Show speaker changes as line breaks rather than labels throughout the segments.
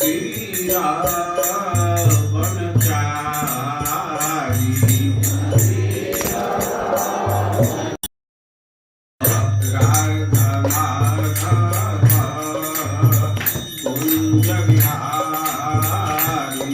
पीरा वनचारी राधा कुंज बिहारी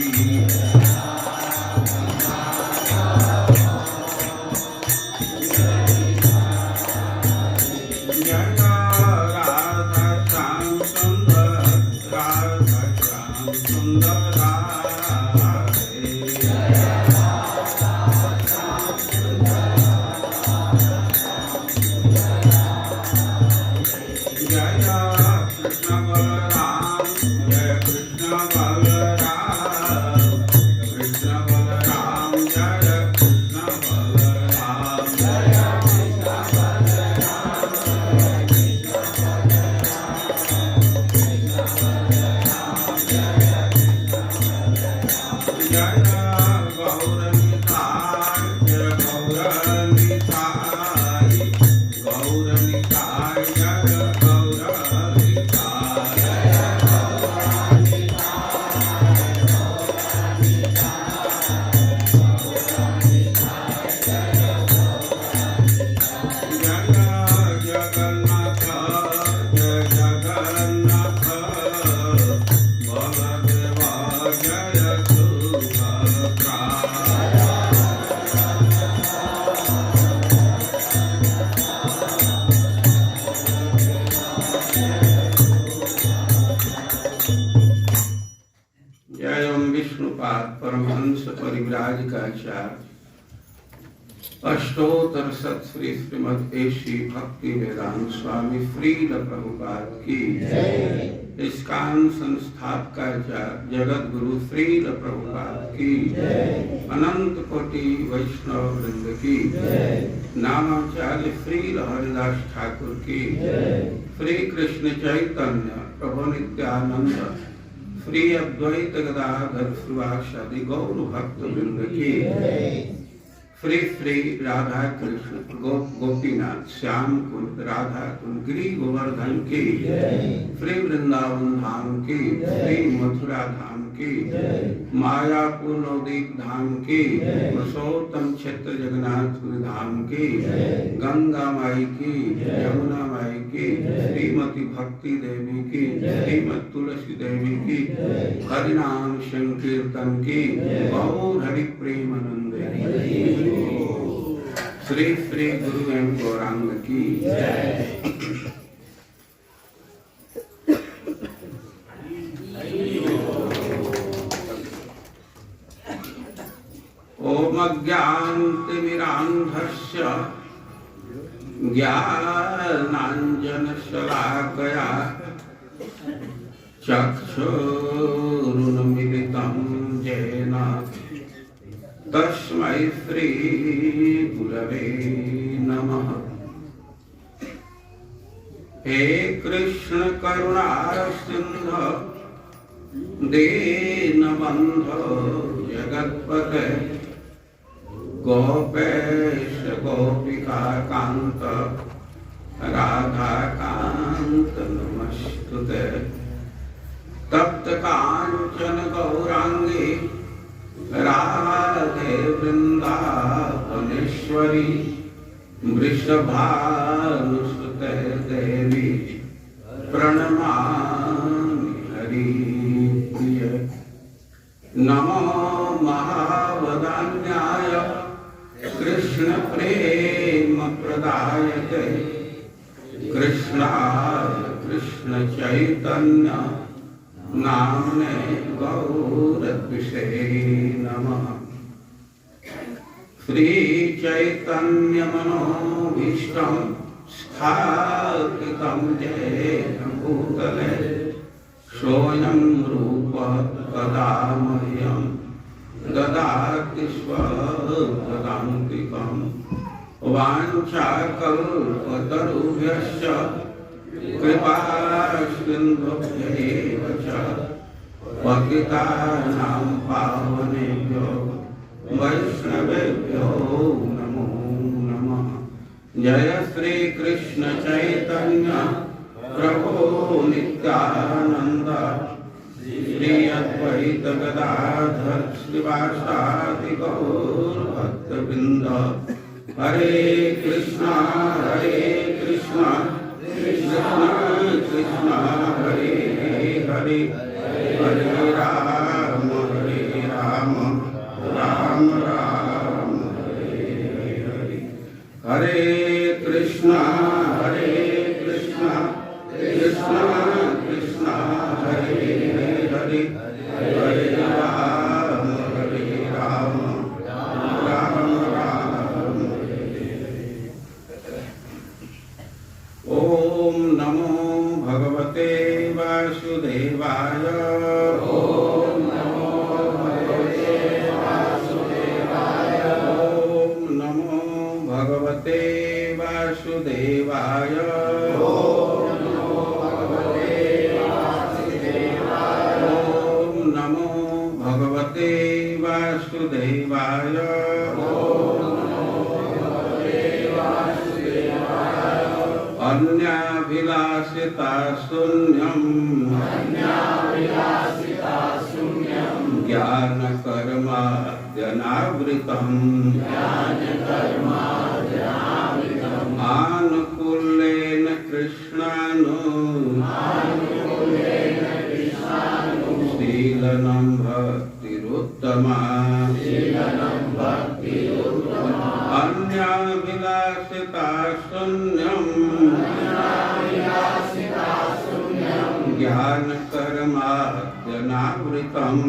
परमहंस परिव्राजकाचार्य अष्टोत्तर सत्श्री श्रीमद एसी भक्ति वेदांत स्वामी फ्रील प्रभुपाद की इस्कान संस्थापकाचार्य जगत गुरु फ्रील प्रभुपाद की अनंत कोटि वैष्णव वृंद की नामाचार्य फ्रील हरिदास ठाकुर की श्री कृष्ण चैतन्य प्रभु नित्यानंद श्री अद्वैत गदाधर श्रीवासादि गौर भक्त वृंद की श्री श्री राधा कृष्ण गोपीनाथ श्याम कुंड राधा कुंड गिरि गोवर्धन की श्री वृंदावन धाम की श्री मथुरा धाम की मायापुर नवदीप धाम की पुरुषोत्तम क्षेत्र जगन्नाथपुरी धाम की गंगा माई की यमुना माई की श्रीमती भक्ति देवी की श्रीमती तुलसी देवी की हरिनाम संकीर्तन की गौर हरि प्रेमानंद श्री श्री गुरु एवं गौरांग की ओम अज्ञानतिमिरान्धस्य ज्ञानाञ्जनशलाकया चक्षुरुन्मीलितं येन तस्मै श्री गुरवे नमः। हे कृष्ण करुणा सिंधु दीनबंधो जगत्पते गोपेश गोपिका कांत राधा कांत नमस्तुते। तप्त कांचन गौरांगी राधे वृंदावनेश्वरी वृषभानुसुते देवी प्रणमामि हरिप्रिय। नमो महावदान्याय कृष्ण प्रेम प्रदायते कृष्णाय कृष्ण चैतन्य नामने गौरद्विषे नमः। श्री चैतन्य मनोभीष्टं स्थापितं येन भूतले सोऽयं रूपः तदा मह्यं ददाति स्वपदान्तिकम्। वाञ्छाकल्पतरुभ्यश्च कृपासिन्धुभ्यैव च पतितानां पावनेभ्यो वैष्णवेभ्यो नमो नमः। जय श्री कृष्ण चैतन्य प्रभु नित्यानंद श्री श्री अद्वैत गदाधर श्रीवासादि गौर भक्तवृंद। हरे कृष्णा कृष्णा कृष्णा हरे हरे, हरे राम राम राम हरे हरे। हरे कृष्णा कृष्णा कृष्णा हरे हरे, हरे राम राम राम हरे हरे। ओम नमो भगवते वासुदेवाय। ओम नमो भगवते वासुदेवाय। ओम नमो भगवते वासुदेवाय। ओम नमो भगवते वासुदेवाय। ओम नमो भगवते वासुदेवाय। अन्याभिलाषिता शून्यम् ज्ञानकर्माद्यनावृतम् आनुकूल्येन कृष्णानो शीलनं भक्तिरुत्तमा। अन्याभिलाषिता शून्यम् ज्ञानकर्माद्यनावृतम्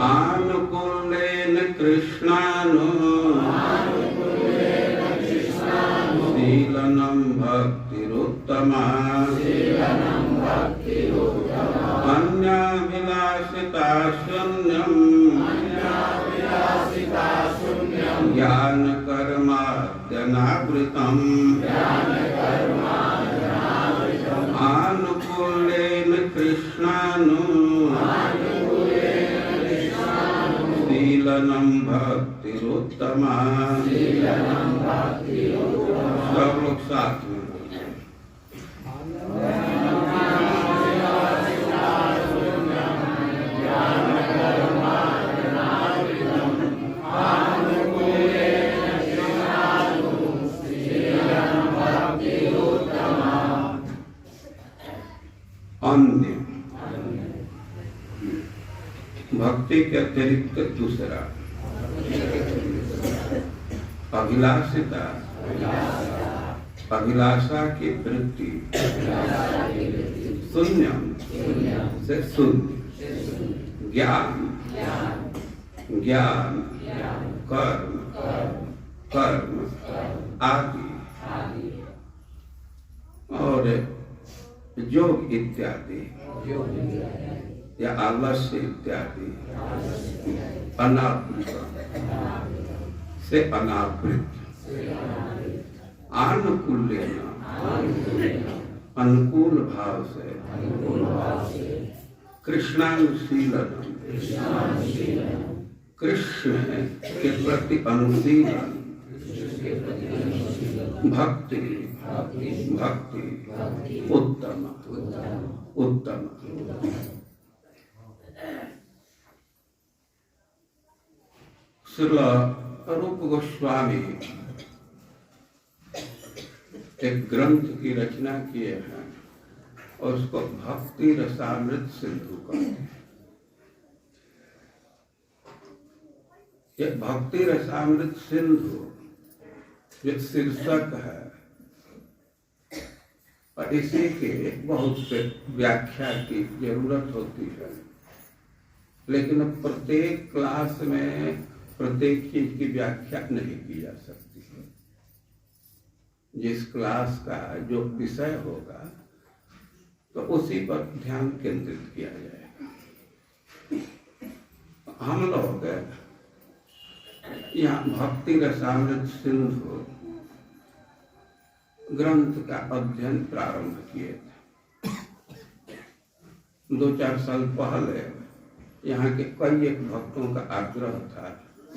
आनुकूल्येन कृष्णानो शीलनं भक्तिरुत्तमा। अन्याभिलाषिता शून्यम् ज्ञानकर्माद्यनावृतम् आनुकूल्येन कृष्णानो शीलनं भक्तिरुत्तमा। सब लोग साथ में अन्य भक्ति के अतिरिक्त दूसरा अभिलाषिता, अभिलाषा की वृत्ति शून्यम से शून्य ज्ञान ज्ञान कर्म कर्म आदि और योग इत्यादि या आलस्य इत्यादि अनावृत से अनावृत आनुकूल्येन अनुकूल भाव से कृष्णानुशीलन कृष्ण के प्रति अनुशीलन भक्ति भक्ति उत्तम उत्तम। श्रील रूप गोस्वामी एक ग्रंथ की रचना किए हैं और उसको भक्ति रसामृत सिंधु कहते हैं। ये भक्ति रसामृत सिंधु जो शीर्षक है और इसी के बहुत से व्याख्या की जरूरत होती है, लेकिन प्रत्येक क्लास में प्रत्येक चीज की व्याख्या नहीं की जा सकती है। जिस क्लास का जो विषय होगा तो उसी पर ध्यान केंद्रित किया जाएगा। हम लोग यहाँ भक्ति रसामृत सिंधु ग्रंथ का अध्ययन प्रारंभ किए थे। 2-4 साल पहले यहाँ के कई एक भक्तों का आग्रह था,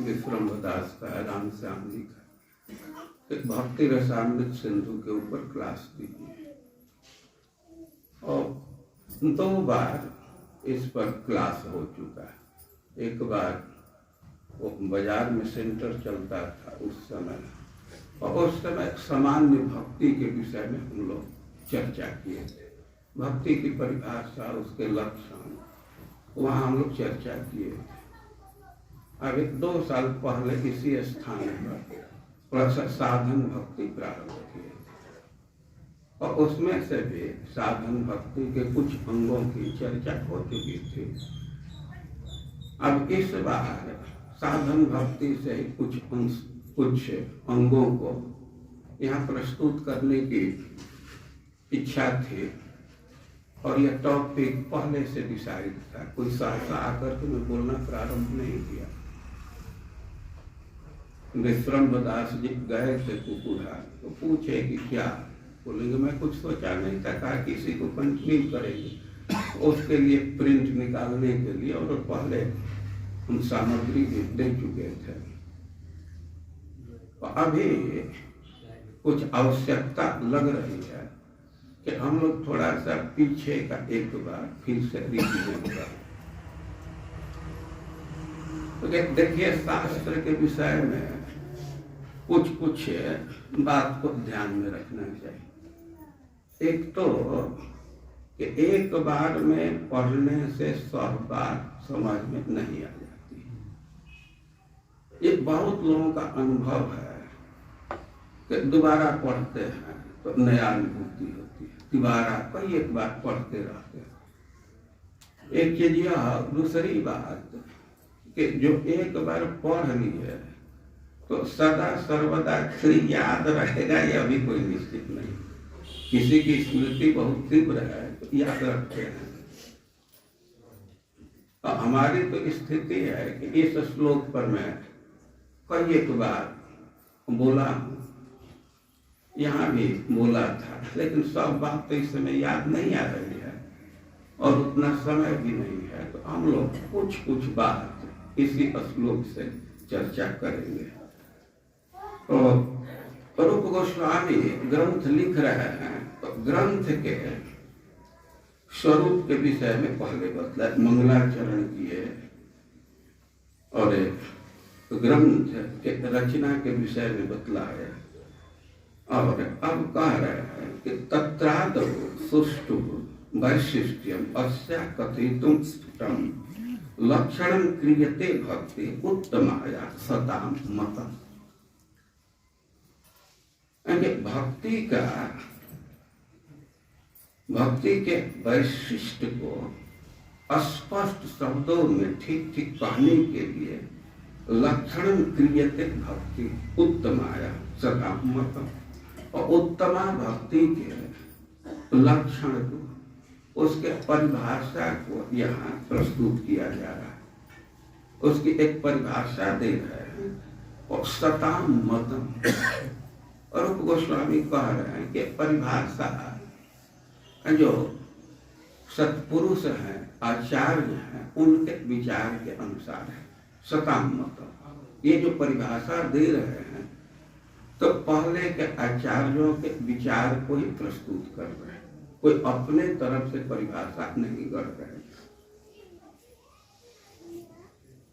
विश्रम्भदास का, राम श्याम जी का, भक्ति रसामृत सिंधु के ऊपर क्लास दीजिए। और 2 बार इस पर क्लास हो चुका है। एक बार वो बाजार में सेंटर चलता था उस समय, और उस समय सामान्य भक्ति के विषय में हम लोग चर्चा किए थे। भक्ति की परिभाषा, उसके लक्षण, वहाँ हम लोग चर्चा किए थे। अब 2 साल पहले इसी स्थान पर साधन भक्ति प्रारंभ किए थे, और उसमें से भी साधन भक्ति के कुछ अंगों की चर्चा हो चुकी थी। अब इस बार साधन भक्ति से कुछ अंगों को यहाँ प्रस्तुत करने की इच्छा थी, और यह टॉपिक पहले से डिसाइड था। कोई सहसा आकर के मैं बोलना प्रारंभ नहीं किया। विश्रम्भदास जी गए थे कुकुड़ा, तो पूछे कि क्या बोलेंगे, मैं कुछ सोचा नहीं था, कहा किसी को कंटिन्यू करेंगे, उसके लिए प्रिंट निकालने के लिए, और पहले हम सामग्री भी दे चुके थे। तो अभी कुछ आवश्यकता लग रही है कि हम लोग थोड़ा सा पीछे का एक बार फिर से रिवीजन करें। तो देखिए, शास्त्र के विषय में कुछ बात को ध्यान में रखना चाहिए। एक तो कि एक बार में पढ़ने से 100 बार समझ में नहीं आ जाती। ये बहुत लोगों का अनुभव है कि दोबारा पढ़ते हैं तो नया अनुभूति होती है, दोबारा कई एक बार पढ़ते रहते हैं। एक चीज यह, दूसरी बात कि जो एक बार पढ़ ली है तो सदा सर्वदा याद रहेगा, यह भी कोई निश्चित नहीं। किसी की स्मृति बहुत तीव्र है तो याद रखते हैं। तो हमारी तो स्थिति है कि इस श्लोक पर मैं कई एक बार बोला हूँ, यहाँ भी बोला था, लेकिन सब बात तो इस समय याद नहीं आ रही है और उतना समय भी नहीं है। तो हम लोग कुछ बात इसी श्लोक से चर्चा करेंगे। तो रूप गोस्वामी ग्रंथ लिख रहे हैं, तो ग्रंथ के स्वरूप के विषय में पहले बतला, मंगलाचरण किए, और ग्रंथ के रचना के विषय में बतलाए, और अब कह रहे हैं कि तत्रादौ सुष्ठु वैशिष्ट्यम अस्या कथितुम स्फुटम लक्षणं क्रियते भक्ति उत्तमाया सताम मतम्। भक्ति के वैशिष्ट को स्पष्ट शब्दों में ठीक कहने के लिए लक्षण क्रियते भक्ति उत्तमाया सताम मतम्, और उत्तमा भक्ति के लक्षण को, उसके परिभाषा को यहाँ प्रस्तुत किया जा रहा है। उसकी एक परिभाषा दे रहे हैं, और सताम मतम्। और रूप गोस्वामी कह रहे हैं कि परिभाषा जो सत्पुरुष हैं, आचार्य हैं, उनके विचार के अनुसार है। सताम मतम् ये जो परिभाषा दे रहे हैं, तो पहले के आचार्यों के विचार को ही प्रस्तुत कर रहे हैं, कोई अपने तरफ से परिभाषा नहीं कर रहे।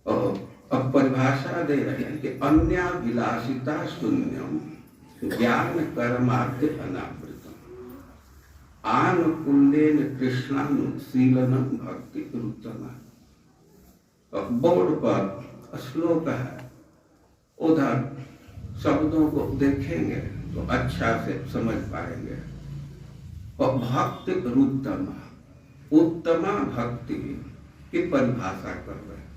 और अब परिभाषा दे रहे हैं कि अन्याभिलाषिता शून्यम ज्ञान कर्मार्थ अनावृतम आनुकूल्येन कृष्णानुशीलनम भक्ति उत्तमा। बोर्ड पर श्लोक है, उधर शब्दों को देखेंगे तो अच्छा से समझ पाएंगे। और भक्ति उत्तमा, उत्तमा भक्ति की परिभाषा कर रहे हैं,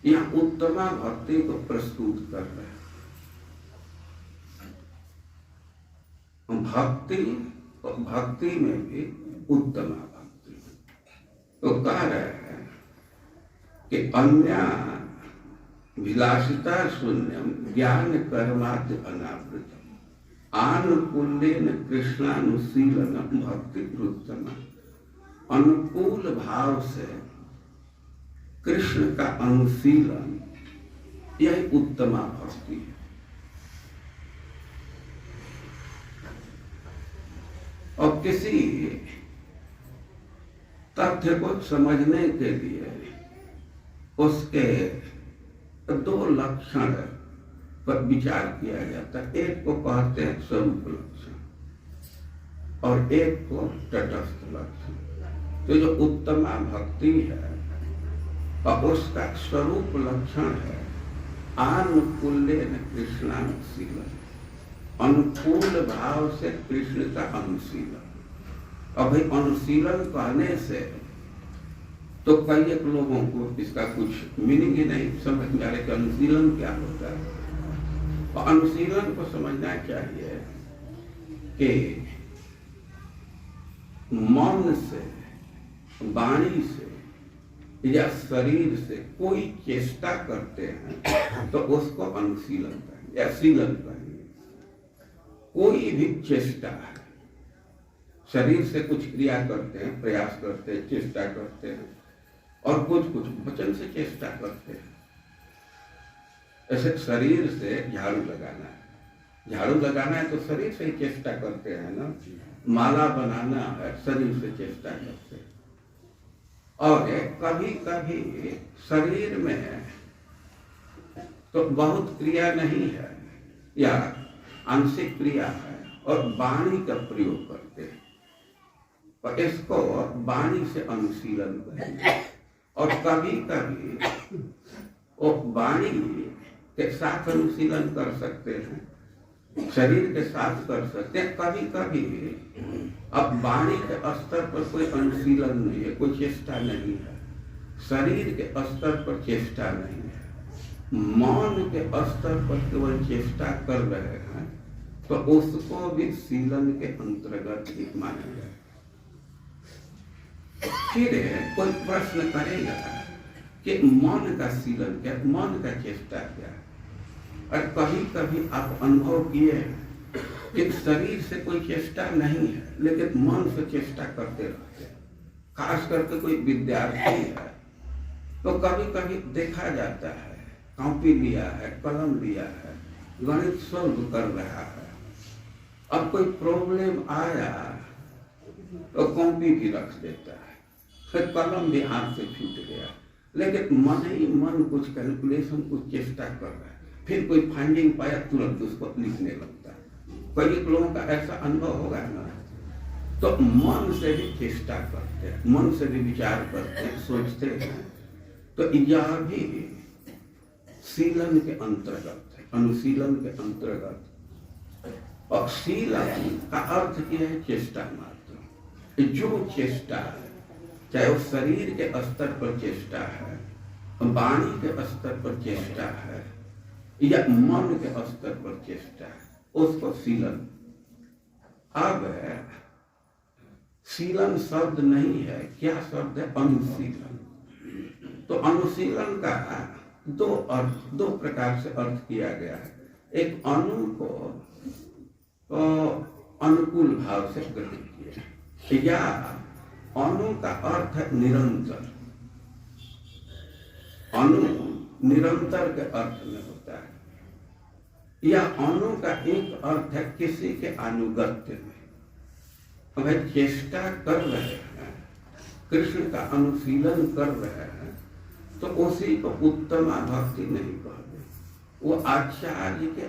यहाँ उत्तमा भक्ति को प्रस्तुत कर रहे हैं। भक्ति में भी उत्तमा भक्ति, तो कह रहे हैं कि अन्या विलासिता शून्यम ज्ञान कर्माद्य अनावृतम आनुकूल्येन कृष्णानुशीलनम भक्ति उत्तमा। अनुकूल भाव से कृष्ण का अनुशीलन, यही उत्तमा भक्ति है। और किसी तथ्य को समझने के लिए उसके दो लक्षण पर विचार किया जाता है। एक को कहते हैं स्वरूप लक्षण और एक को तटस्थ लक्षण। तो जो उत्तमा भक्ति है और उसका स्वरूप लक्षण है आनुकूल्येन कृष्णानुशीलन, अनुकूल भाव से कृष्ण का अनुशीलन। अब भाई अनुशीलन कहने से तो कई एक लोगों को इसका कुछ मीनिंग ही नहीं समझ में आ रहा कि अनुशीलन क्या होता है। और अनुशीलन को समझना चाहिए कि मन से, वाणी से या शरीर से कोई चेष्टा करते हैं तो उसको अनुशीलन कहेंगे या शीलन कहेंगे। कोई भी चेष्टा है, शरीर से कुछ क्रिया करते हैं, प्रयास करते हैं, चेष्टा करते हैं, और कुछ कुछ वचन से चेष्टा करते हैं। ऐसे शरीर से झाड़ू लगाना है, झाड़ू लगाना है तो शरीर से ही चेष्टा करते हैं ना। माला बनाना है, शरीर से चेष्टा करते हैं। और कभी कभी शरीर में तो बहुत क्रिया नहीं है या आंशिक क्रिया है और वाणी का प्रयोग करते हैं, और इसको वाणी से अनुशीलन करेंगे। और कभी कभी वो वाणी के साथ अनुशीलन कर सकते हैं, शरीर के साथ कर सकते हैं। कभी कभी अब वाणी के स्तर पर कोई अनुशीलन नहीं है, कोई चेष्टा नहीं है, शरीर के स्तर पर चेष्टा नहीं है, मौन के स्तर पर केवल चेष्टा कर रहे हैं, तो उसको भी शीलन के अंतर्गत ही माना जाए। फिर कोई प्रश्न करेगा कि मौन का शीलन क्या, मौन का चेष्टा क्या। और कभी कभी आप अनुभव किए कि शरीर से कोई चेष्टा नहीं है लेकिन मन से चेष्टा करते रहते हैं। खास करके कोई विद्यार्थी है तो कभी कभी देखा जाता है कॉपी लिया है, कलम लिया है, गणित सॉल्व कर रहा है। अब कोई प्रॉब्लम आया तो कॉपी भी रख देता है, फिर कलम भी हाथ से छूट गया, लेकिन मन ही मन कुछ कैलकुलेशन, कुछ चेष्टा कर रहा है। फिर कोई फाइंडिंग पाया, तुरंत उसको लिखने लगता है। कई लोगों का ऐसा अनुभव होगा ना। तो मन से भी चेष्टा करते हैं, मन से भी विचार करते हैं, सोचते हैं। तो यह भी शीलन के अंतर्गत है, अनुशीलन के अंतर्गत। और शीलन का अर्थ क्या है? चेष्टा मात्र। जो चेष्टा है, चाहे वो शरीर के स्तर पर चेष्टा है, वाणी के स्तर पर चेष्टा है या मन के स्तर पर चेष्टा है, उसको शीलन। अब शीलन शब्द नहीं है, क्या शब्द है? अनुशीलन। तो अनुशीलन का दो प्रकार से अर्थ किया गया है। एक अनु को अनुकूल भाव से ग्रहण किया, या अनु का अर्थ है निरंतर। अनु निरंतर के अर्थ में होता है, या अनु का एक अर्थ है किसी के अनुगत्य में। अगर चेष्टा कर रहे हैं, कृष्ण का अनुशीलन कर रहे हैं, तो उसी को उत्तमा भक्ति नहीं कहते, वो आचार्य के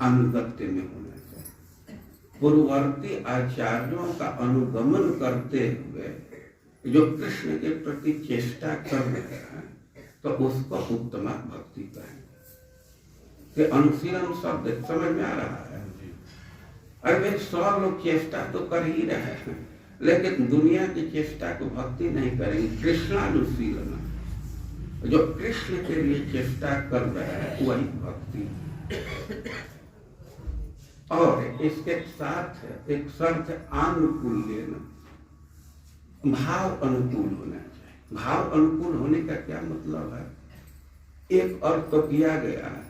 अनुगत्य में होना चाहिए। पूर्ववर्ती आचार्यों का अनुगमन करते हुए जो कृष्ण के प्रति चेष्टा कर रहे हैं, तो उसको उत्तमा भक्ति कहेंगे। कि अनुशीलन शब्द समझ में आ रहा है? अरे 100 लोग चेष्टा तो कर ही रहे हैं, लेकिन दुनिया की चेष्टा को भक्ति नहीं करेंगे। कृष्णानुशीलन, जो कृष्ण के लिए चेष्टा कर रहे हैं, वही भक्ति। और इसके साथ एक शर्त अनुकूल्येन, भाव अनुकूल होना चाहिए। भाव अनुकूल होने का क्या मतलब है? एक अर्थ तो किया गया है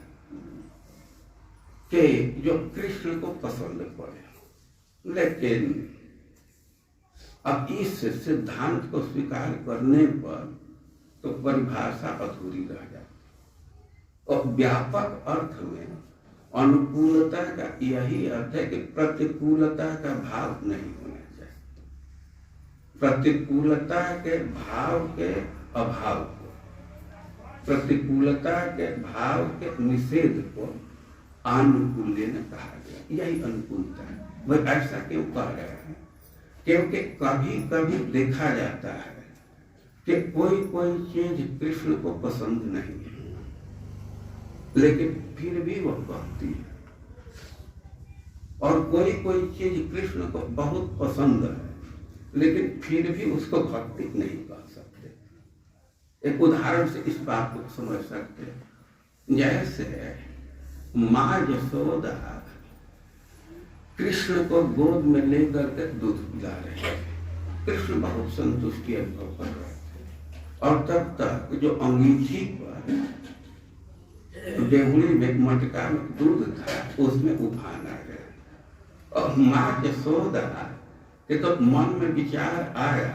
कि जो कृष्ण को पसंद पड़े, लेकिन अब इस सिद्धांत को स्वीकार करने पर तो परिभाषा अधूरी रह जाती। और व्यापक अर्थ में अनुकूलता का यही अर्थ है कि प्रतिकूलता का भाव नहीं होना चाहिए। प्रतिकूलता के भाव के अभाव को, प्रतिकूलता के भाव के निषेध को आनुकूल्य ने कहा गया। यही अनुकूलता है। वह ऐसा क्यों कह रहे हैं? क्योंकि कभी कभी देखा जाता है कि कोई कोई चीज कृष्ण को पसंद नहीं है, लेकिन फिर भी वह भक्ति है, और कोई कोई चीज कृष्ण को बहुत पसंद है, लेकिन फिर भी उसको भक्ति नहीं कह सकते। एक उदाहरण से इस बात को समझ सकते हैं। जैसे माँ यशोदा कृष्ण को गोद में लेकर के दूध पिला रहे थे। कृष्ण बहुत संतुष्टि अनुभव कर रहे थे, और तब तक जो अंगीठी पर डेहुली में मटका में दूध था, उसमें उफान आ गया। और माँ यशोदा के तो मन में विचार आया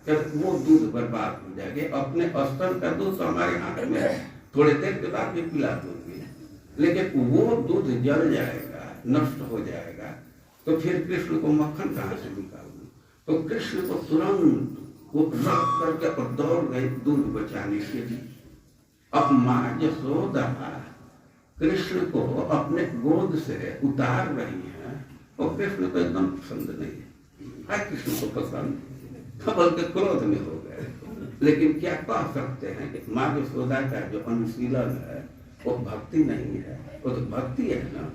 कि वो दूध बर्बाद हो जाएगा, अपने स्तन का दूध तो हमारे हाथ में है, थोड़ी देर के बाद भी पिला दूंगी, लेकिन वो दूध जल जाएगा, नष्ट हो जाएगा, तो फिर कृष्ण को मक्खन कहाँ से निकालूं? तो कृष्ण को तुरंत वो रख करके और दौड़ गए दूध बचाने के लिए। अब माँ यशोदा कृष्ण को अपने गोद से उतार रही है, और कृष्ण को एकदम पसंद नहीं है। कृष्ण को पसंद, बल्कि क्रोध में हो गए। लेकिन क्या कह सकते हैं कि माँ यशोदा का जो अनुशीलन है वो भक्ति नहीं है, वो तो भक्ति है ना,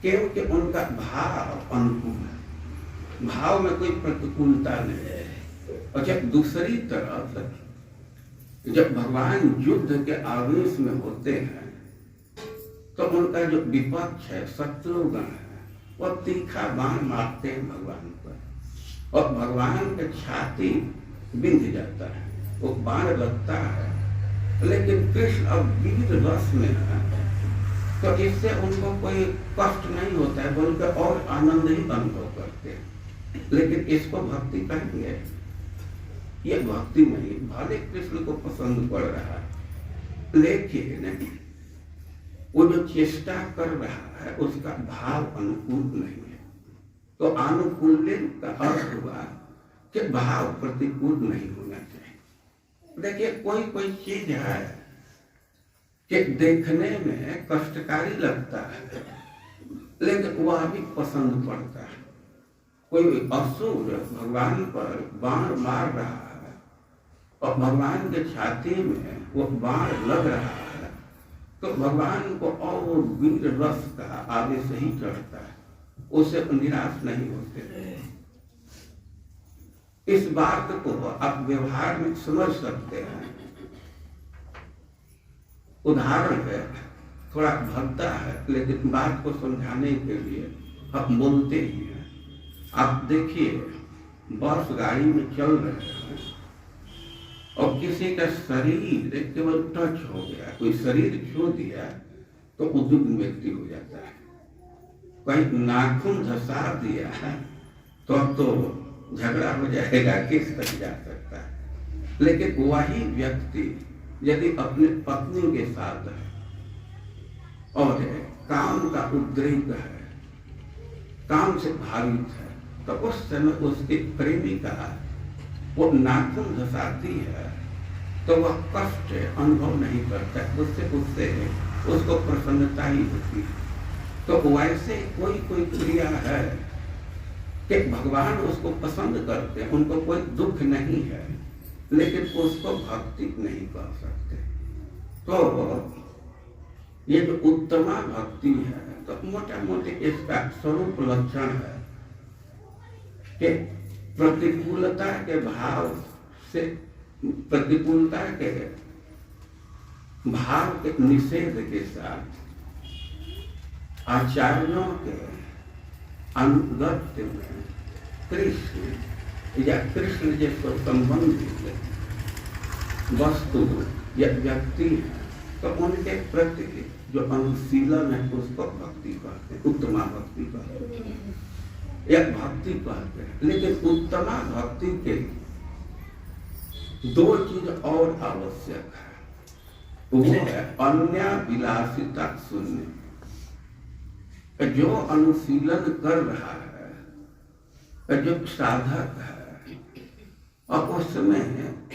क्योंकि उनका भाव अनुकूल है, भाव में कोई प्रतिकूलता नहीं है। और जब दूसरी तरफ जब भगवान युद्ध के आवेश में होते हैं, तो उनका जो विपक्ष है, शत्रुगण है, वो तीखा बाण मारते हैं भगवान पर, और भगवान के छाती बिंध जाता है, वो बाण लगता है। लेकिन कृष्ण अब वीर रस में है, तो इससे उनको कोई कष्ट नहीं होता है, बल्कि और आनंद ही अनुभव करते हैं। लेकिन इसको भक्ति कहेंगे? ये भक्ति नहीं। भले कृष्ण को पसंद पड़ रहा है, लेकिन वो जो चेष्टा कर रहा है उसका भाव अनुकूल नहीं है। तो अनुकूल्य का अर्थ हुआ कि भाव प्रतिकूल नहीं होना चाहिए। देखिए, कोई कोई चीज है कि देखने में कष्टकारी लगता है, लेकिन वह भी पसंद पड़ता है। कोई असुर भगवान पर बाण मार रहा है, और भगवान के छाती में वो बाण लग रहा है, तो भगवान को और वीर रस का आगे से ही चढ़ता है, उससे निराश नहीं होते। इस बात को आप व्यवहार में समझ सकते हैं। उदाहरण है, थोड़ा भद्दा है, लेकिन बात को समझाने के लिए हम बोलते ही हैं। आप देखिए, बस गाड़ी में चल रहे हैं और किसी का शरीर केवल टच हो गया, कोई शरीर छू दिया तो उद्विग्न व्यक्ति हो जाता है। कहीं नाखून धसा दिया है तो झगड़ा हो जाएगा, किस तक जा सकता है। लेकिन वही व्यक्ति यदि अपने पत्नी के साथ है और काम का उद्रेक है, काम से भावित है, तो उस समय उसकी प्रेमिका वो नाखून धसाती है तो वह कष्ट अनुभव नहीं करता, उससे उसको प्रसन्नता ही होती है। तो वैसे कोई कोई क्रिया है कि भगवान उसको पसंद करते हैं, उनको कोई दुख नहीं है, लेकिन उसको भक्ति नहीं कर सकते। तो ये जो उत्तमा भक्ति है, तो मोटा मोटी इसका स्वरूप लक्षण है कि प्रतिकूलता के भाव से, प्रतिकूलता के भाव के निषेध के साथ आचार्यों के अनुगत्य में कृष्ण या कृष्ण जैसे संबंधित वस्तु या व्यक्ति है, तो उनके प्रति जो अनुशीलन है उसको भक्ति कहते हैं, उत्तमा भक्ति कहते हैं या भक्ति कहते हैं। लेकिन उत्तमा भक्ति के दो चीज और आवश्यक है, वो है अन्य विलासिता शून्य। जो अनुशीलन कर रहा है, जो साधक है, और उसमें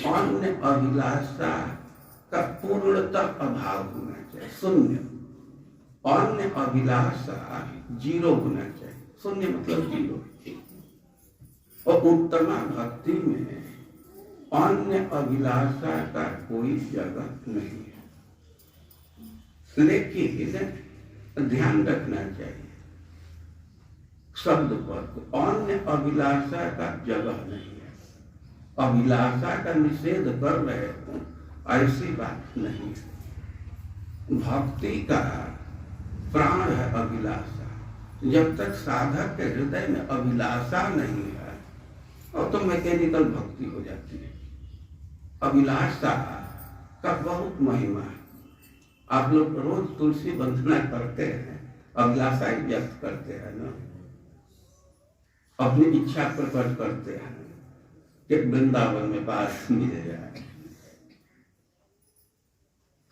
अन्य अभिलाषा का पूर्णतः अभाव होना चाहिए, शून्य। अन्य अभिलाषा 0 होना चाहिए, शून्य मतलब 0। और उत्तमा भक्ति में अन्य अभिलाषा का कोई जगह नहीं है। लेकिन ध्यान रखना चाहिए शब्द पर, अन्य अभिलाषा का जगह नहीं है। अभिलाषा का निषेध कर रहे हो ऐसी बात नहीं है। भक्ति का प्राण है अभिलाषा। जब तक साधक के हृदय में अभिलाषा नहीं है और तो मैकेनिकल भक्ति हो जाती है। अभिलाषा का बहुत महिमा है। आप लोग रोज तुलसी वंदना करते हैं, अभिलाषा ही व्यक्त करते हैं ना, अपनी इच्छा प्रकट करते हैं कि वृंदावन में बास मिल जाए,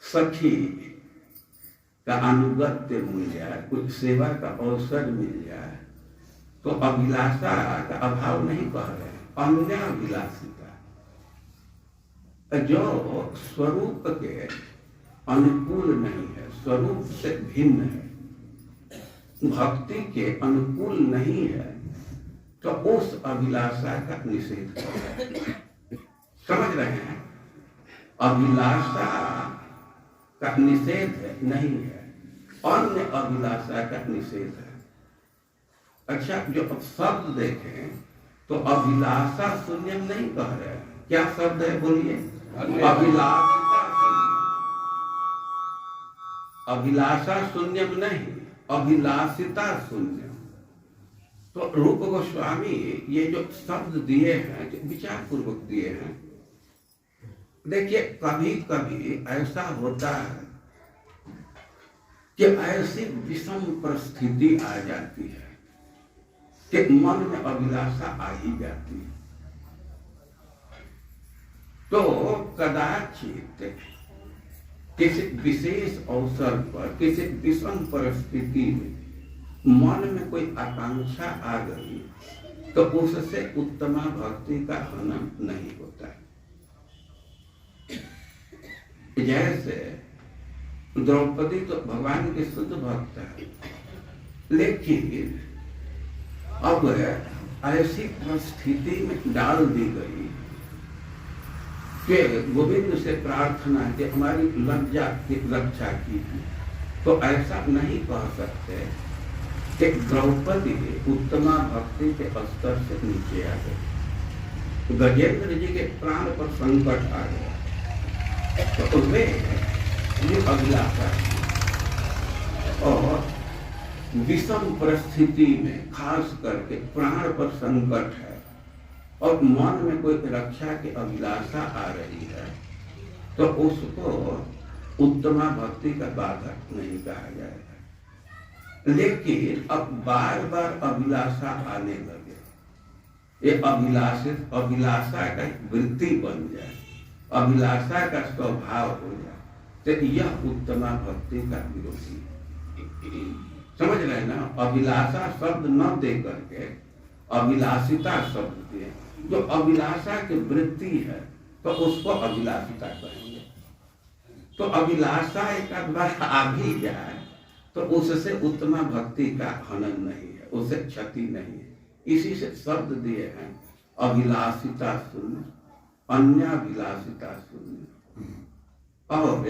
सखी का अनुगत्य मिल जाए, कुछ सेवा का अवसर मिल जाए। तो अभिलाषा का अभाव नहीं कह रहे हैं, अन्य अभिलाषिता जो स्वरूप के अनुकूल नहीं है, स्वरूप से भिन्न है, भक्ति के अनुकूल नहीं है, तो उस अभिलाषा का निषेध करें। समझ रहे हैं? अभिलाषा का निषेध नहीं है, अन्य अभिलाषा का निषेध है। अच्छा, जो अब शब्द देखें तो अभिलाषा शून्यम नहीं कह रहे हैं। क्या शब्द है बोलिए? अभिलाषिता। अभिलाषा शून्यम नहीं, अभिलाषिता शून्यम। तो रूप गोस्वामी ये जो शब्द दिए हैं, जो विचार पूर्वक दिए हैं, देखिए कभी कभी ऐसा होता है कि ऐसी विषम परिस्थिति आ जाती है कि मन में अभिलाषा आ ही जाती है। तो कदाचित किसी विशेष अवसर पर, किसी विषम परिस्थिति में मन में कोई आकांक्षा आ गई तो उससे उत्तमा भक्ति का हनन नहीं होता है। जैसे द्रौपदी तो भगवान के शुद्ध भक्त है, लेकिन अब ऐसी परिस्थिति में डाल दी गई कि गोविंद से प्रार्थना कि हमारी लज्जा की रक्षा कीजिए। तो ऐसा नहीं कह सकते कि द्रौपदी उत्तमा भक्ति के स्तर से नीचे आ गई। गजेंद्र जी के प्राण पर संकट आ गया तो वे ये अभिलाषा और विषम परिस्थिति में खास करके प्राण पर संकट है और मन में कोई रक्षा की अभिलाषा आ रही है तो उसको उत्तमा भक्ति का बाधक नहीं कहा जाएगा। लेकिन अब बार बार अभिलाषा आने लगे, ये अभिलाषा का वृत्ति बन जाए, अभिलाषा का स्वभाव हो जाए, तो यह उत्तमा भक्ति का विरोधी है। समझ रहे ना? अभिलाषा शब्द न दे करके अभिलाषिता शब्द दिए। जो अभिलाषा की वृत्ति है तो उसको अभिलाषिता कहेंगे। तो अभिलाषा एक बार आ भी जाए तो उससे उत्तमा भक्ति का हनन नहीं है, उससे क्षति नहीं है। इसी से शब्द दिए हैं अभिलाषिता शून्य, अन्याभिलाषिता शून्य। और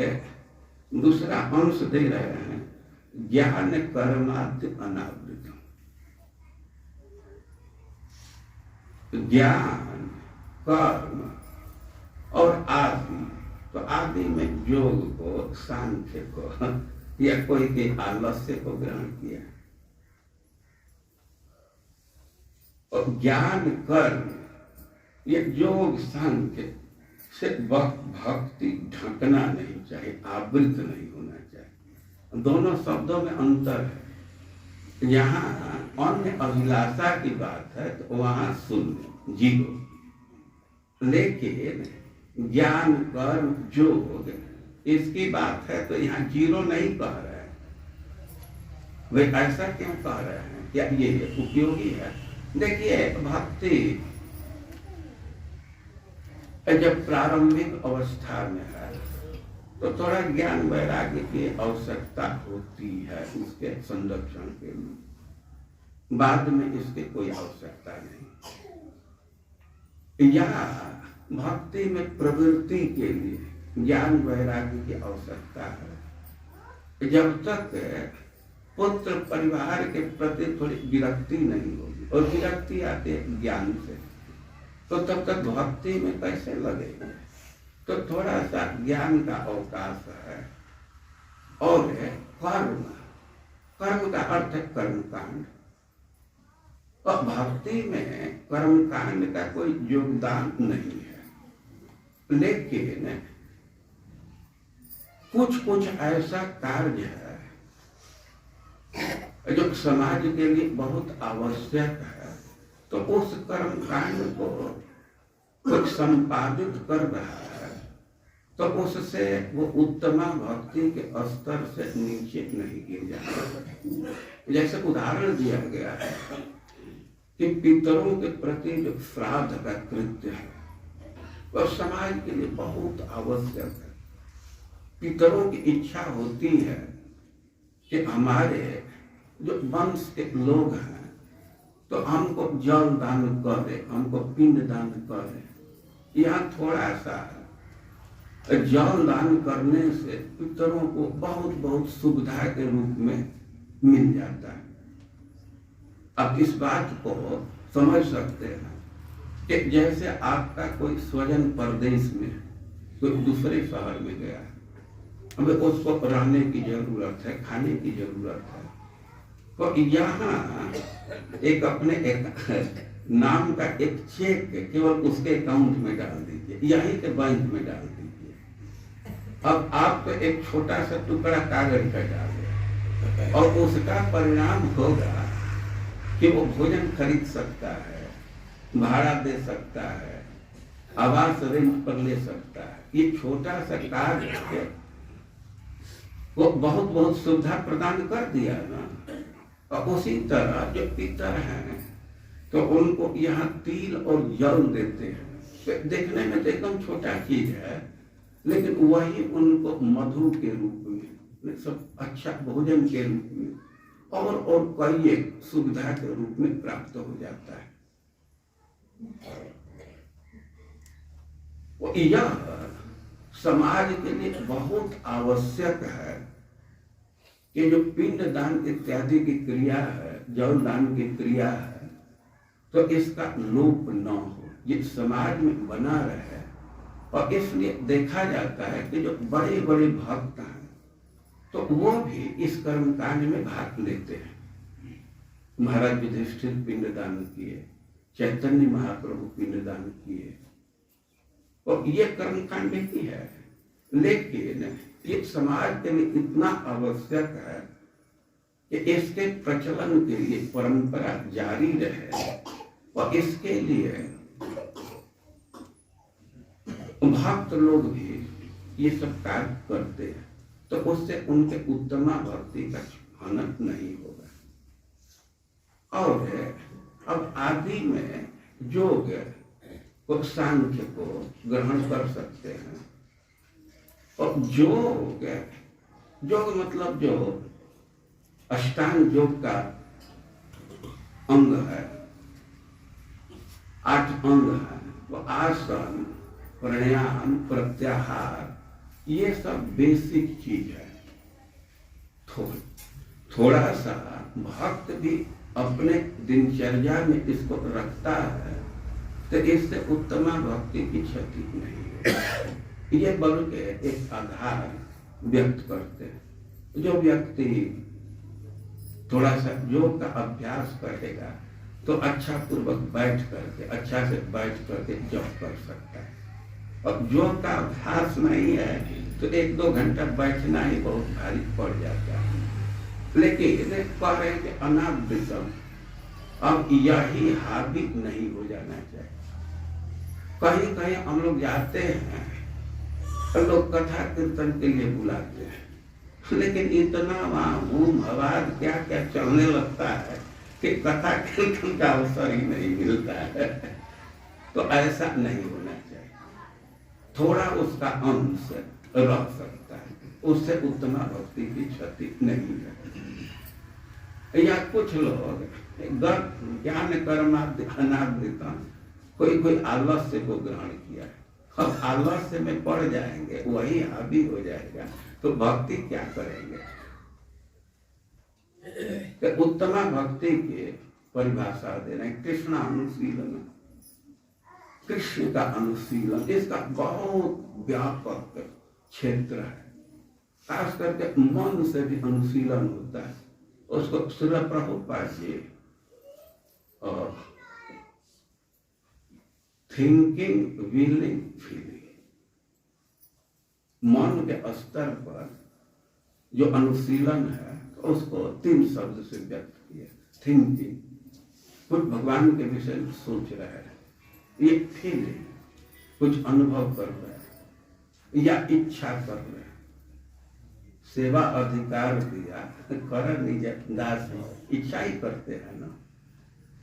दूसरा अंश दे रहे हैं ज्ञान कर्माद्य अनावृतम। ज्ञान, कर्म और आदि, तो आदि में योग को, सांख्य को या कोई के आलस्य को ग्रहण किया। और ज्ञान, कर्म, ये योग, सांख्य से भक्ति ढकना नहीं चाहिए, आवृत नहीं होना चाहिए। दोनों शब्दों में अंतर है। यहाँ अन्य अभिलाषा की बात है तो वहां शून्य, जीरो। लेकिन ज्ञान, कर्म, योग इसकी बात है तो यहाँ जीरो नहीं कह रहे हैं। वे ऐसा क्यों कह रहे हैं? क्या ये उपयोगी है? देखिए भक्ति जब प्रारंभिक अवस्था में है तो थोड़ा ज्ञान वैराग्य की आवश्यकता होती है उसके संरक्षण के लिए, बाद में इसकी कोई आवश्यकता नहीं। या भक्ति में प्रवृत्ति के लिए ज्ञान वैराग्य की आवश्यकता है। जब तक पुत्र परिवार के प्रति थोड़ी विरक्ति नहीं होगी, और विरक्ति आती है ज्ञान से, तो तब तक भक्ति में कैसे लगेंगे। तो थोड़ा सा ज्ञान का अवकाश है। और कर्म, कर्म का अर्थ है कर्मकांड, और भक्ति में कर्मकांड का कोई योगदान नहीं है। लेकिन कुछ कुछ ऐसा कार्य है जो समाज के लिए बहुत आवश्यक है, तो उस कर्मकांड को कुछ संपादित कर रहा है, तो उससे वो उत्तम भक्ति के स्तर से नीचे नहीं गिर जाता। जैसे उदाहरण दिया गया है कि पितरों के प्रति जो श्राद्ध का कृत्य है वह समाज के लिए बहुत आवश्यक है। पितरों की इच्छा होती है कि हमारे जो वंश के लोग हैं तो हमको जल दान करे, हमको पिंड दान करे। यहाँ थोड़ा सा जल दान करने से पितरों को बहुत बहुत सुविधा के रूप में मिल जाता है। अब इस बात को समझ सकते हैं कि जैसे आपका कोई स्वजन परदेश में कोई दूसरे शहर में गया है, हमें उसको रहने की जरूरत है, खाने की जरूरत है, तो यहाँ एक अपने एक नाम का एक चेक केवल उसके अकाउंट में डाल दीजिए, यहीं के बैंक में डाल दीजिए। अब आपको एक छोटा सा टुकड़ा कागज का डालें और उसका परिणाम होगा कि वो भोजन खरीद सकता है, भाड़ा दे सकता है, आवास रेंट पर ले सकता है। ये छोटा सा कार्य वो बहुत बहुत सुविधा प्रदान कर दिया ना। और उसी तरह जो पितर हैं तो उनको यहाँ तिल और जल देते हैं, तो देखने में तो एकदम छोटा चीज है, लेकिन वही उनको मधु के रूप में, सब अच्छा भोजन के रूप में और कई एक सुविधा के रूप में प्राप्त हो जाता है। यह समाज के लिए बहुत आवश्यक है कि जो पिंड दान इत्यादि की क्रिया है, जल दान की क्रिया है, तो इसका लोप न हो, ये समाज में बना रहे। और इसलिए देखा जाता है कि जो बड़े बड़े भक्त हैं तो वो भी इस कर्मकांड में भाग लेते हैं। महाराज युधिष्ठिर पिंडदान किए, चैतन्य महाप्रभु पिंडदान किए, और ये कर्मकांड ही है। लेकिन ये समाज के लिए इतना आवश्यक है कि इसके प्रचलन के लिए परंपरा जारी रहे, और इसके लिए भक्त लोग भी ये सब कार्य करते हैं, तो उससे उनके उत्तम भक्ति का हनन नहीं होगा। और अब आदि में योग को सांख्य को ग्रहण कर सकते हैं। और योग, योग मतलब जो अष्टांग योग का अंग है, 8 अंग है, वो आसन, प्राणायाम, प्रत्याहार, ये सब बेसिक चीज है। थोड़ा सा भक्त भी अपने दिनचर्या में इसको रखता है तो इससे उत्तम भक्ति की क्षति नहीं है। ये बल्कि एक आधार व्यक्त करते हैं। जो व्यक्ति थोड़ा सा योग का अभ्यास करेगा तो अच्छा पूर्वक बैठ करके, अच्छा से बैठ करके जप कर सकता है। अब योग का अभ्यास नहीं है तो 1-2 घंटा बैठना ही बहुत भारी पड़ जाता है। लेकिन कह रहे हैं कि अनावृतम, अब यही हावी नहीं हो जाना चाहिए। कहीं कहीं हम लोग जाते हैं तो लोग कथा कीर्तन के लिए बुलाते हैं, लेकिन इतना वहाँ घूम आवाज क्या क्या चलने लगता है कि कथा कीर्तन का अवसर ही नहीं मिलता है। तो ऐसा नहीं होना चाहिए। थोड़ा उसका अंश रह सकता है, उससे उत्तम भक्ति की क्षति नहीं है। या कुछ लोग ज्ञान कर्माद्यनावृतम, कोई आलस्य को ग्रहण किया है, अब आलस्य में पड़ जाएंगे, वही हावी हो जाएगा, तो भक्ति क्या करेंगे? तो उत्तम भक्ति की परिभाषा देना है कृष्ण अनुशीलन, कृष्ण का अनुशीलन, इसका बहुत व्यापक क्षेत्र है। खास करके मन से भी अनुशीलन होता है, उसको श्रील प्रभुपाद जी और थिंकिंग, विलिंग, फीलिंग, मन के स्तर पर जो अनुशीलन है तो उसको 3 शब्द से व्यक्त किया। थिंकिंग, कुछ भगवान के विषय में सोच रहे हैं, ये फीलिंग, कुछ अनुभव कर रहे हैं, या इच्छा कर रहे हैं, सेवा अधिकार दिया कर निज दास, इच्छा ही करते हैं ना,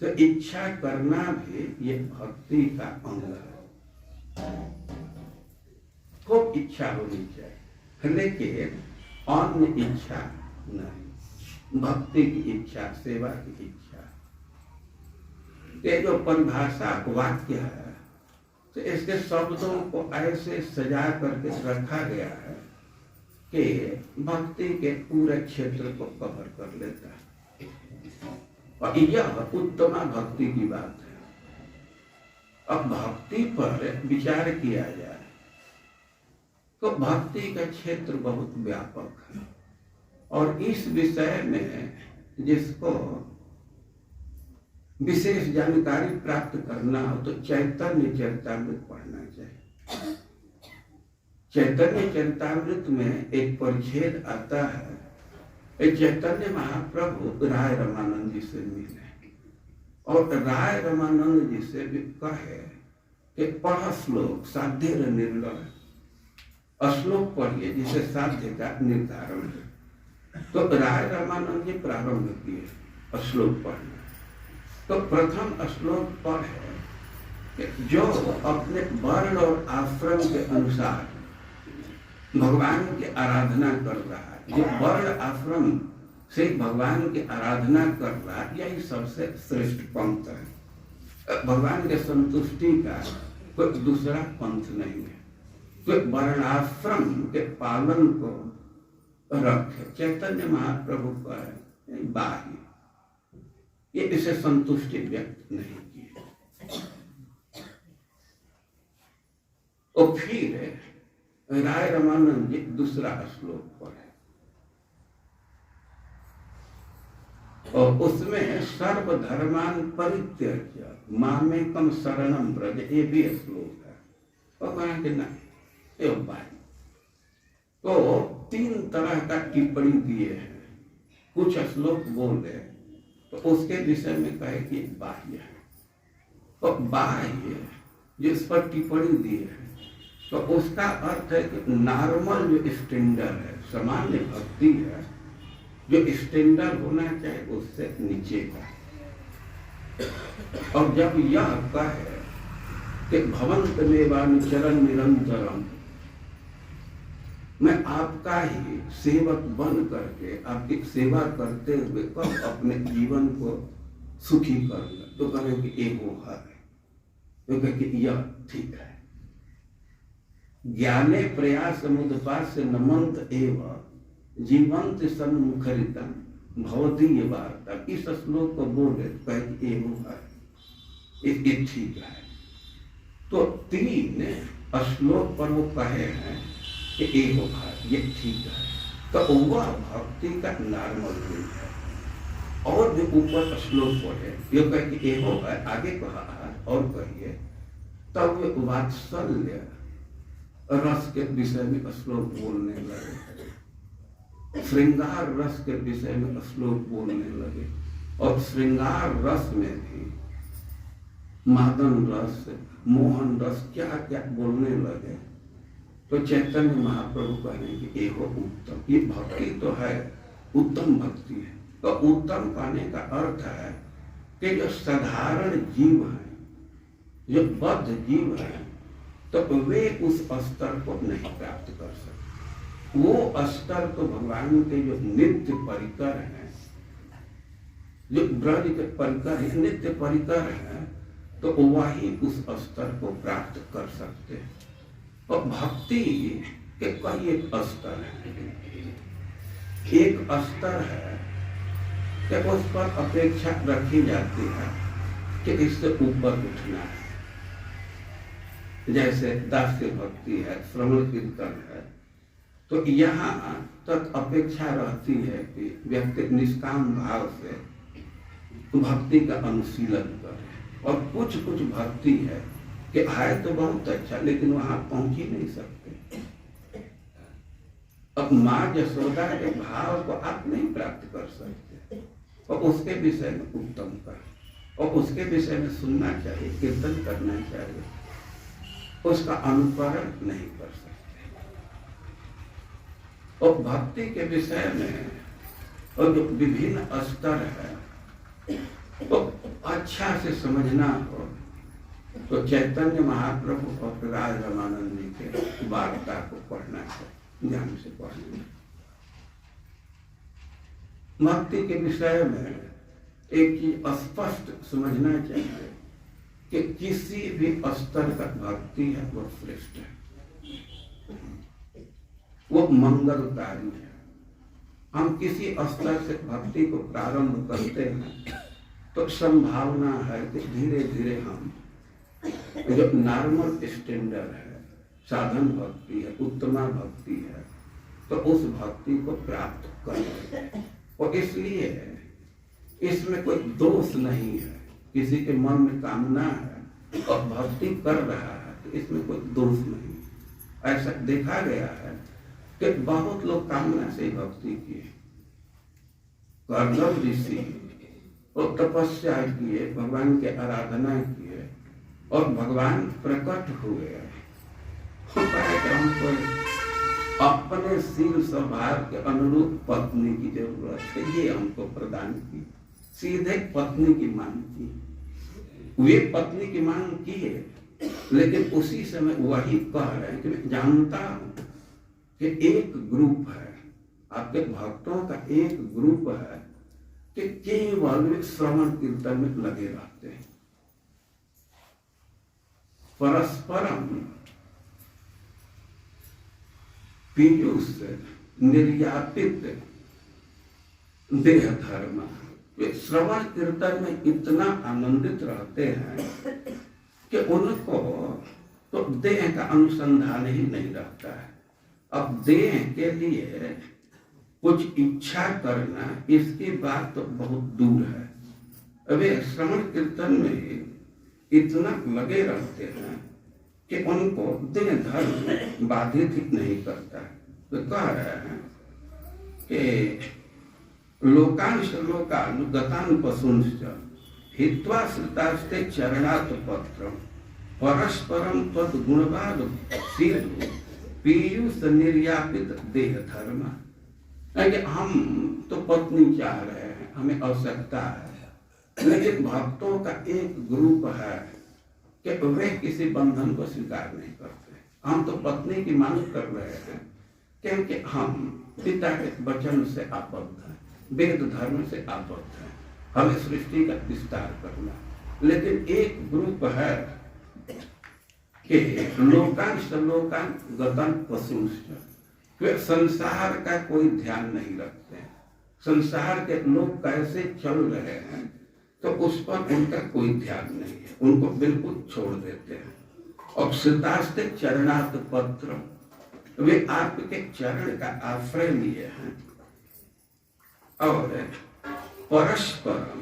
तो इच्छा करना भी ये भक्ति का अंग है। खूब इच्छा होनी चाहिए, लेकिन अन्य इच्छा नहीं, भक्ति की इच्छा, सेवा की इच्छा। ये जो परिभाषा वाक्य है, तो इसके शब्दों को ऐसे सजा करके रखा गया है कि भक्ति के पूरे क्षेत्र को कवर कर लेता है। और यह उत्तम भक्ति की बात है। अब भक्ति पर विचार किया जाए तो भक्ति का क्षेत्र बहुत व्यापक है, और इस विषय में जिसको विशेष जानकारी प्राप्त करना हो तो चैतन्य चरितामृत पढ़ना चाहिए। चैतन्य चरितामृत में एक परिच्छेद आता है, चैतन्य महाप्रभु राय रमानंद जी से मिले और राय रमानंद जी से भी कहे कि पढ़ श्लोक साध्य निर्णय, श्लोक पढ़िए जिसे साध्य का निर्धारण है। तो राय रमानंद जी प्रारंभ किए श्लोक पढ़ना। तो प्रथम श्लोक पढ़े कि जो अपने वर्ण और आश्रम के अनुसार भगवान की आराधना कर रहा है, जो वर्ण आश्रम से भगवान की आराधना कर रहा है, यही सबसे श्रेष्ठ पंथ है। भगवान के संतुष्टि का कोई दूसरा पंथ नहीं है। तो वर्णाश्रम के पालन को रखे। चैतन्य महाप्रभु का बाह्य, ये इसे संतुष्टि व्यक्त नहीं की। और फिर राय रमानंद जी दूसरा श्लोक पढ़े और उसमें सर्वधर्मान परित्यज्य मामेकम शरणम व्रज, ये भी श्लोक है। और कहा कि नहीं ये बात, तो 3 तरह का टिप्पणी दिए हैं। कुछ श्लोक बोले तो उसके विषय में कहे कि बाह्य है, तो बाह्य जिस पर टिप्पणी दी है तो उसका अर्थ है कि नॉर्मल जो स्टैंडर्ड है, सामान्य भक्ति है, जो स्टैंडर्ड होना चाहिए उससे नीचे का। और जब यह कहे कि भवंत मेवानुचरण निरंतरम, मैं आपका ही सेवक बन करके आपकी सेवा करते हुए कब अपने जीवन को सुखी कर ले, तो कहें कि एक वो है, तो कहे कि यह ठीक है। ज्ञाने प्रयास मुदपास्य नमंत एवं जीवंत सन्मुखरितम भवदीय वार्ता, इस श्लोक को बोले तो कहे कि एवं है, ये ठीक है। तो 3 श्लोक पर वो कहे हैं कि एवं है, ये ठीक है, तो वह भक्ति का नॉर्मल रूप है। और भी ऊपर श्लोक पढ़े, ये कहे कि एवं है, आगे कहा है और कहिए, तब वात्सल्य रस के विषय में श्लोक बोलने लगे, श्रृंगार रस के विषय में श्लोक बोलने लगे, और श्रृंगार रस में भी मादन रस, मोहन रस, क्या क्या बोलने लगे। तो चैतन्य महाप्रभु कहने कि एहो उत्तम, ये भक्ति तो है, उत्तम भक्ति है। तो उत्तम कहने का अर्थ है कि जो साधारण जीव है, जो बद्ध जीव है, तो वे उस स्तर को नहीं प्राप्त कर सकते। वो स्तर तो भगवान के जो नित्य परिकर हैं, जो ब्रज के परिकर है, नित्य परिकर है, तो वही उस स्तर को प्राप्त कर सकते हैं। और भक्ति के कई एक स्तर है। एक स्तर है कि उस पर अपेक्षा रखी जाती है कि इससे ऊपर उठना है, जैसे दास्य भक्ति है, श्रवण कीर्तन है, तो यहाँ तक अपेक्षा रहती है कि व्यक्ति निष्काम भाव से भक्ति का अनुशीलन करे। और कुछ कुछ भक्ति है कि है तो बहुत अच्छा, लेकिन वहां पहुंच ही नहीं सकते। अब माँ यशोदा के भाव को आप नहीं प्राप्त कर सकते, और उसके विषय में उत्तम कर, और उसके विषय में सुनना चाहिए, कीर्तन करना चाहिए, उसका अनुकरण नहीं कर सकते। और भक्ति के विषय में और जो विभिन्न स्तर है, तो अच्छा से समझना हो तो चैतन्य महाप्रभु और राज रामानंद जी के वार्ता को पढ़ना चाहिए, ध्यान से पढ़ना। भक्ति के विषय में एक चीज स्पष्ट समझना चाहिए कि किसी भी स्तर का भक्ति है वो श्रेष्ठ है, वो मंगलकारी है। हम किसी स्तर से भक्ति को प्रारंभ करते हैं तो संभावना है कि धीरे धीरे हम जो नॉर्मल स्टैंडर्ड है, साधन भक्ति है, उत्तमा भक्ति है, तो उस भक्ति को प्राप्त करें। और इसलिए इसमें कोई दोष नहीं है। किसी के मन में कामना है और भक्ति कर रहा है तो इसमें कोई दोष नहीं। ऐसा देखा गया है कि बहुत लोग कामना से भक्ति किए, कर्दम ऋषि और तपस्या किए, भगवान की आराधना किए, और भगवान प्रकट हुए। हमको अपने शील स्वभाव के अनुरूप पत्नी की जरूरत है, ये हमको प्रदान की। सीधे पत्नी की मांग की, वे पत्नी की मांग की है, लेकिन उसी समय वही कह रहे हैं कि मैं जानता हूं कि एक ग्रुप है, आपके भक्तों का एक ग्रुप है कि केवल श्रवण कीर्तन में लगे रहते हैं, परस्परम पीयूष निर्यापित देह धर्म। वे श्रवण कीर्तन में इतना आनंदित रहते हैं कि उनको तो देह का अनुसंधान ही नहीं रहता है। अब देह के लिए कुछ इच्छा करना, इसकी बात तो बहुत दूर है। वे श्रवण कीर्तन में इतना लगे रहते हैं कि उनको देह धर्म बाधित ही नहीं करता। तो कह रहे हैं कि लोकांश लोकान गतान पशुंश्च हित्वा श्रुतास्ते चरणात् पत्रम परस्परम तद गुणवाद सिद्धु पीयूष निर्यापित देह धर्म। हम तो पत्नी चाह रहे हैं, हमें आवश्यकता है, लेकिन भक्तों का एक ग्रुप है कि वे किसी बंधन को स्वीकार नहीं करते। हम तो पत्नी की मांग कर रहे हैं क्योंकि हम पिता के वचन से आबद्ध हैं, वेद धर्म से आबद्ध हैं, हमें सृष्टि का विस्तार करना। लेकिन एक ग्रुप है कि लोकान सलोकान गतन पशुंश्च, वे संसार का कोई ध्यान नहीं रखते हैं। संसार के लोग कैसे चल रहे हैं तो उस पर उनका कोई ध्यान नहीं है, उनको बिल्कुल छोड़ देते हैं। और श्रुतास्ते चरणात् पत्र, वे आपके चरण का आश्रय लिए हैं। और परस्परम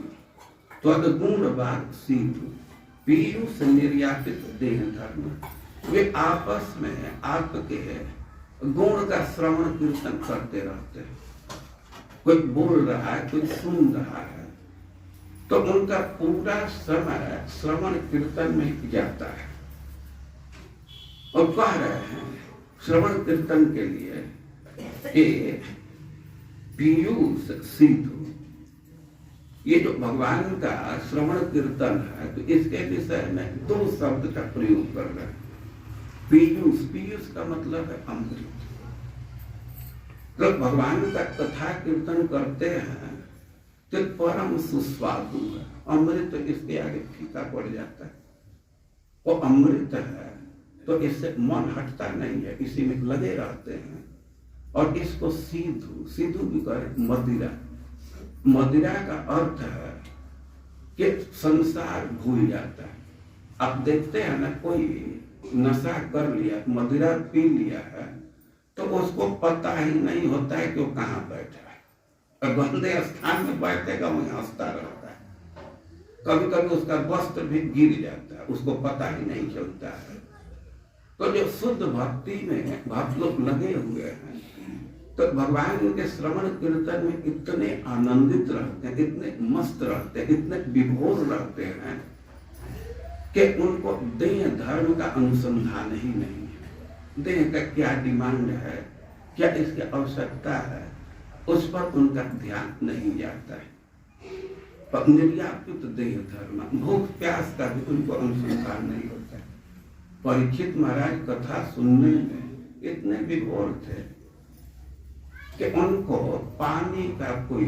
त्वद्गुणवाद सिद्धु पीयूष निर्यापित देह धर्म, वे आपस में आपके गुण का श्रवण कीर्तन करते रहते हैं। कोई बोल रहा है, कोई सुन रहा है, तो उनका पूरा समय श्रवण कीर्तन में जाता है। और कह रहे हैं श्रवण कीर्तन के लिए कि पीयूष सिद्धु, ये जो भगवान का श्रवण कीर्तन है, तो इसके विषय में दो शब्द का प्रयोग कर रहे हैं। पीयूष, पीयूष का मतलब है अमृत। तो भगवान का कथा कीर्तन करते हैं तो परम सुस्वादु है। अमृत इसके आगे फीका पड़ जाता है। वो अमृत है तो इससे मन हटता नहीं है, इसी में लगे रहते हैं। और इसको सीधु, सीधु भी करें मदिरा। मदिरा का अर्थ है कि संसार भूल जाता है। आप देखते हैं ना, कोई नशा कर लिया, मदिरा पी लिया है तो उसको पता ही नहीं होता है कि वो कहाँ बैठा है। और गंदे स्थान में बैठेगा वहीं हंसता रहता है। कभी कभी उसका वस्त्र भी गिर जाता है, उसको पता ही नहीं चलता है। तो जो शुद्ध भक्ति में भक्त लोग लगे हुए हैं तो भगवान के श्रवण कीर्तन में इतने आनंदित रहते हैं, इतने मस्त रहते हैं, इतने विभोर रहते हैं कि उनको देह धर्म का अनुसंधान ही नहीं है। देह का क्या डिमांड है, क्या इसकी आवश्यकता है, उस पर उनका ध्यान नहीं जाता है। पर निर्यापित देह धर्म, भूख प्यास का भी उनको अनुसंधान नहीं होता है। परीक्षित महाराज कथा सुनने में इतने विभोर थे कि उनको पानी का कोई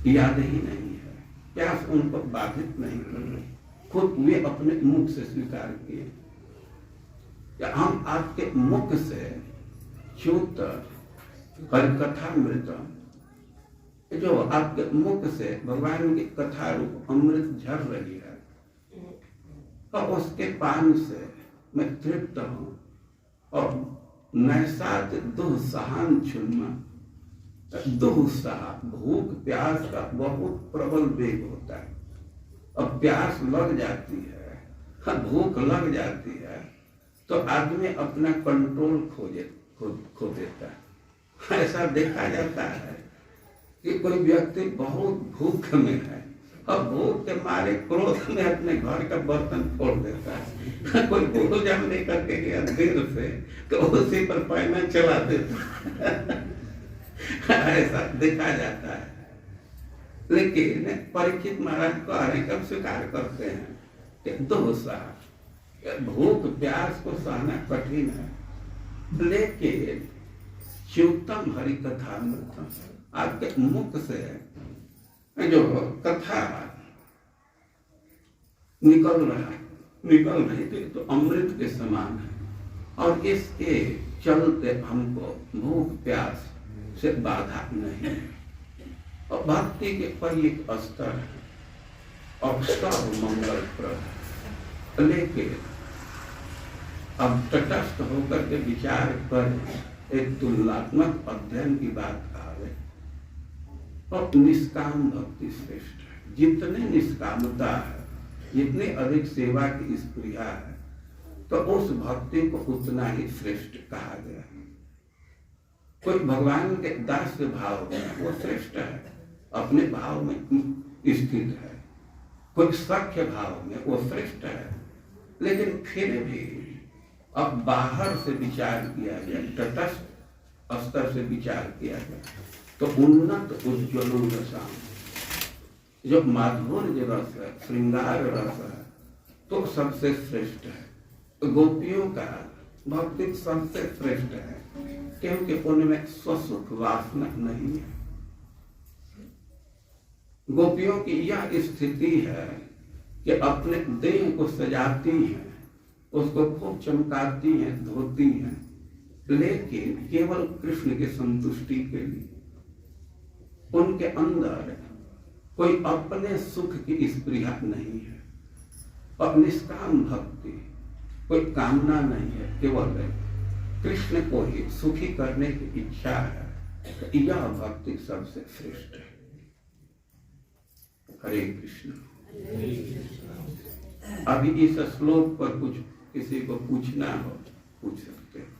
याद ही नहीं है, प्यास उनको बाधित नहीं कर रही। खुद वे अपने मुख से स्वीकार किए कि हम आपके मुख से च्युत हरिकथा मृतम, जो आपके मुख से भगवान की कथा रूप अमृत झर रही है, और उसके पान से मैं तृप्त हूँ। और नैसात दुःसहान छुन्मा, दुःसह भूख प्यास का बहुत प्रबल वेग होता है। अब प्यास लग जाती है, भूख लग जाती है तो आदमी अपना कंट्रोल खो देता है। ऐसा देखा जाता है कि कोई व्यक्ति बहुत भूख में है और भूख के मारे क्रोध में अपने घर का बर्तन फोड़ देता है। कोई भोजन नहीं करके गया देर से तो उसी पर पैना चला देता है। ऐसा देखा जाता है। लेकिन परीक्षित महाराज को हरे कब स्वीकार करते हैं कि दोषा, भूख प्यास को सहना कठिन है, लेकिन च्युतम हरि कथा मृतम, आपके मुख से जो कथा निकल रही थी तो अमृत के समान है। और इसके चलते हमको भूख प्यास से बाधा नहीं है। और भक्ति के पर एक स्तर है और सब मंगल प्रद। लेकिन अब तटस्थ होकर के विचार पर एक तुलनात्मक अध्ययन की बात आवे और निष्काम भक्ति श्रेष्ठ है। जितने निष्कामता है, जितने अधिक सेवा की स्प्रिया है, तो उस भक्ति को उतना ही श्रेष्ठ कहा गया है। कोई भगवान के दास्य भाव में वो श्रेष्ठ है, अपने भाव में स्थित है। कोई सख्य भाव में वो श्रेष्ठ है। लेकिन फिर भी अब बाहर से विचार किया जाए, तटस्थ स्तर से विचार किया जाए तो उन्नत उज्ज्वल रसाम, जो माधुर्य रस है, श्रृंगार रस है, तो सबसे श्रेष्ठ है। तो गोपियों का भक्ति सबसे श्रेष्ठ है क्योंकि उनमें स्वसुख वासना नहीं है। गोपियों की यह स्थिति है कि अपने देह को सजाती हैं, उसको खूब चमकाती हैं, धोती हैं, लेकिन केवल कृष्ण के संतुष्टि के लिए। उनके अंदर कोई अपने सुख की स्पृहा नहीं है। और निष्काम भक्ति कोई कामना नहीं है, केवल कृष्ण को ही सुखी करने की इच्छा है। तो यह भक्ति सबसे श्रेष्ठ है। हरे कृष्ण। अभी इस श्लोक पर कुछ किसी को पूछना हो पूछ सकते हैं।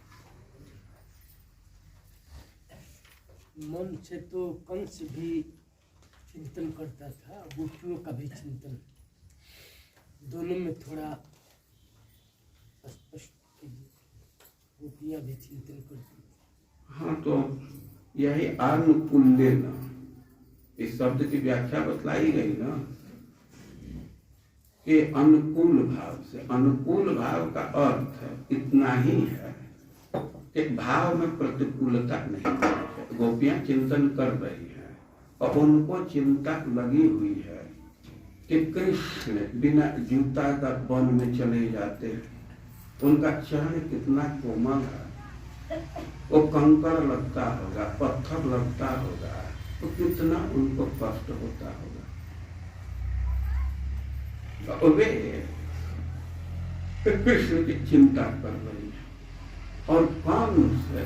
मन से तो कंस भी चिंतन करता था, गोपियों का भी चिंतन, दोनों में थोड़ा स्पष्ट गोपियां भी चिंतन करती।
हाँ, तो यही आनुकूल्य न, इस शब्द की व्याख्या बतलाई गई ना कि अनुकूल भाव से, अनुकूल भाव का अर्थ इतना ही है कि भाव में प्रतिकूलता नहीं है। गोपियां चिंतन कर रही हैं और उनको चिंता लगी हुई है कि कृष्ण बिना जूता का वन में चले जाते हैं, उनका चरण कितना कोमल है, वो कंकर लगता होगा, पत्थर लगता होगा, तो कितना उनको कष्ट होता होगा। तो वे कृष्ण की चिंता कर रही है। और कौन से?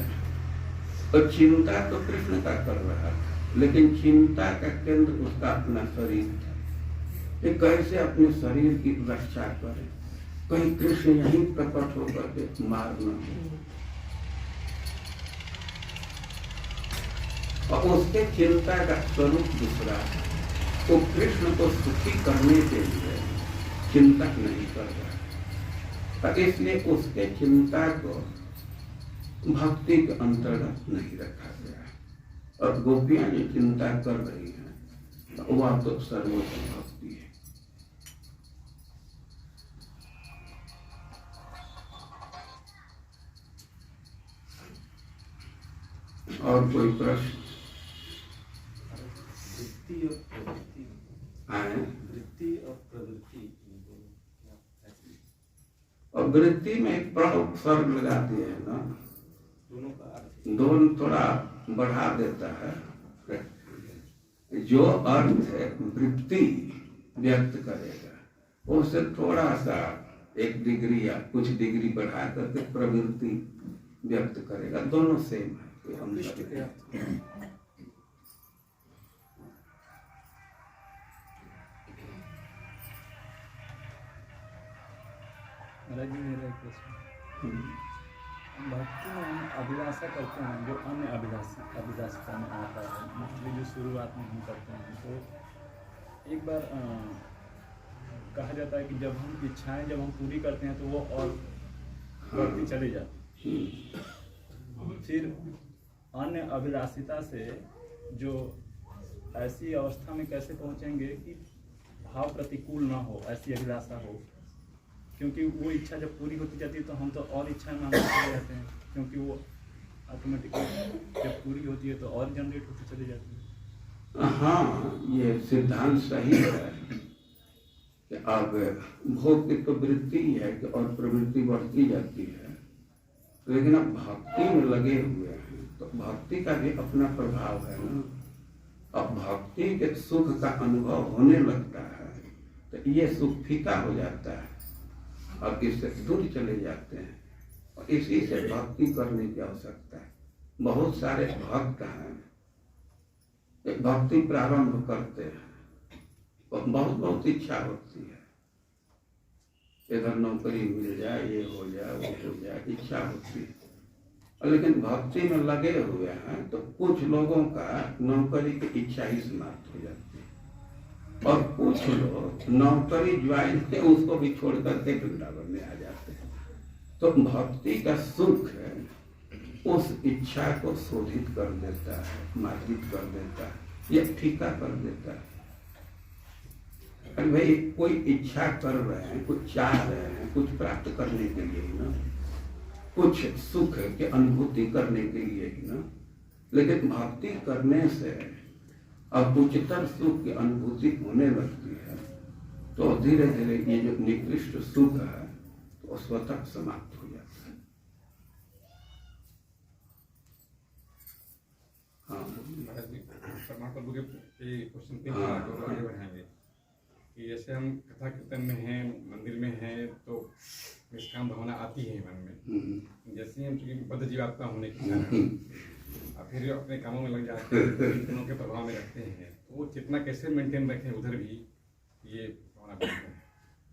और चिंता तो कृष्ण का कर रहा था, लेकिन चिंता का केंद्र उसका अपना शरीर था कि कैसे अपने शरीर की रक्षा करे, कहीं कृष्ण यहीं प्रकट होकर के मार न हो। और उसके चिंता का स्वरूप दूसरा है, वो कृष्ण को सुखी करने के लिए चिंता नहीं कर रहा, इसलिए उसके चिंता को भक्ति के अंतर्गत नहीं रखा गया। और गोपियां जो चिंता कर रही हैं वह तो सर्वोच्च भक्ति है। और कोई प्रश्न?
वृत्ति और प्रवृत्ति
आए?
वृत्ति और प्रवृत्ति
और वृत्ति में एक प्रमुख स्वर्ग लगाती है ना,
दोनों का अर्थ
दोनों थोड़ा बढ़ा देता है। जो अर्थ है वृत्ति व्यक्त करेगा उससे थोड़ा सा एक डिग्री या कुछ डिग्री बढ़ा करके प्रवृत्ति व्यक्त करेगा, दोनों सेम है, कोई अंतर नहीं।
महाराज जी मेरा एक प्रश्न, भक्ति में हम अभिलाषा करते हैं जो अन्य अभिलाषा में आता है, मतलब जो शुरुआत में हम करते हैं, तो एक बार कहा जाता है कि जब हम इच्छाएं जब हम पूरी करते हैं तो वो और बढ़ती चली जाती, फिर अन्य अभिलाषिता से जो ऐसी अवस्था में कैसे पहुंचेंगे कि भाव प्रतिकूल ना हो, ऐसी अभिलाषा हो, क्योंकि वो इच्छा जब पूरी होती जाती है तो हम तो और इच्छाएं मांगते चले जाते हैं, क्योंकि वो ऑटोमेटिकली जब पूरी होती है तो और जनरेट होती चली जाती है।
हाँ, ये सिद्धांत सही है कि अब भोग की तो वृत्ति ही है कि और प्रवृत्ति बढ़ती जाती है, लेकिन अब भक्ति में लगे हुए हैं तो भक्ति का भी अपना प्रभाव है ना। अब भक्ति के सुख का अनुभव होने लगता है तो ये सुख फीका हो जाता है और इससे दूर चले जाते हैं, और इसी से भक्ति करने की आवश्यकता है। बहुत सारे भक्त हैं, भक्ति प्रारंभ करते हैं और बहुत इच्छा होती है, इधर नौकरी मिल जाए, ये हो जाए, वो हो जाए, इच्छा होती है, लेकिन भक्ति में लगे हुए हैं तो कुछ लोगों का नौकरी की इच्छा ही समाप्त हो जाती है, और कुछ लोग नौकरी ज्वाइन के उसको भी छोड़ करके वृंदावन में आ जाते हैं। तो भक्ति का सुख है उस इच्छा को शोधित कर देता है, मार्जित कर देता है, या फीका कर देता है। अरे भाई, कोई इच्छा कर रहे हैं, कुछ चाह रहे हैं, कुछ प्राप्त करने के लिए ना, कुछ सुख की अनुभूति करने के लिए ही ना, लेकिन भक्ति करने से अब उच्चतर सुख की अनुभूति होने लगती है तो धीरे धीरे ये जो निकृष्ट सुख है तो स्वतः समाप्त हो जाता है। हाँ,
क्वेश्चन पे आगे बढ़ाएंगे कि जैसे हम कथा कीर्तन में हैं, मंदिर में हैं, तो निष्काम भावना आती है मन में। जैसे ही हम चूंकि बद्ध जीवात्मा होने के कारण और फिर अपने कामों में लग जाते हैं, गुणों के प्रभाव में रखते हैं, तो वो चेतना कैसे मेंटेन रखें उधर भी, ये भावना बनता है।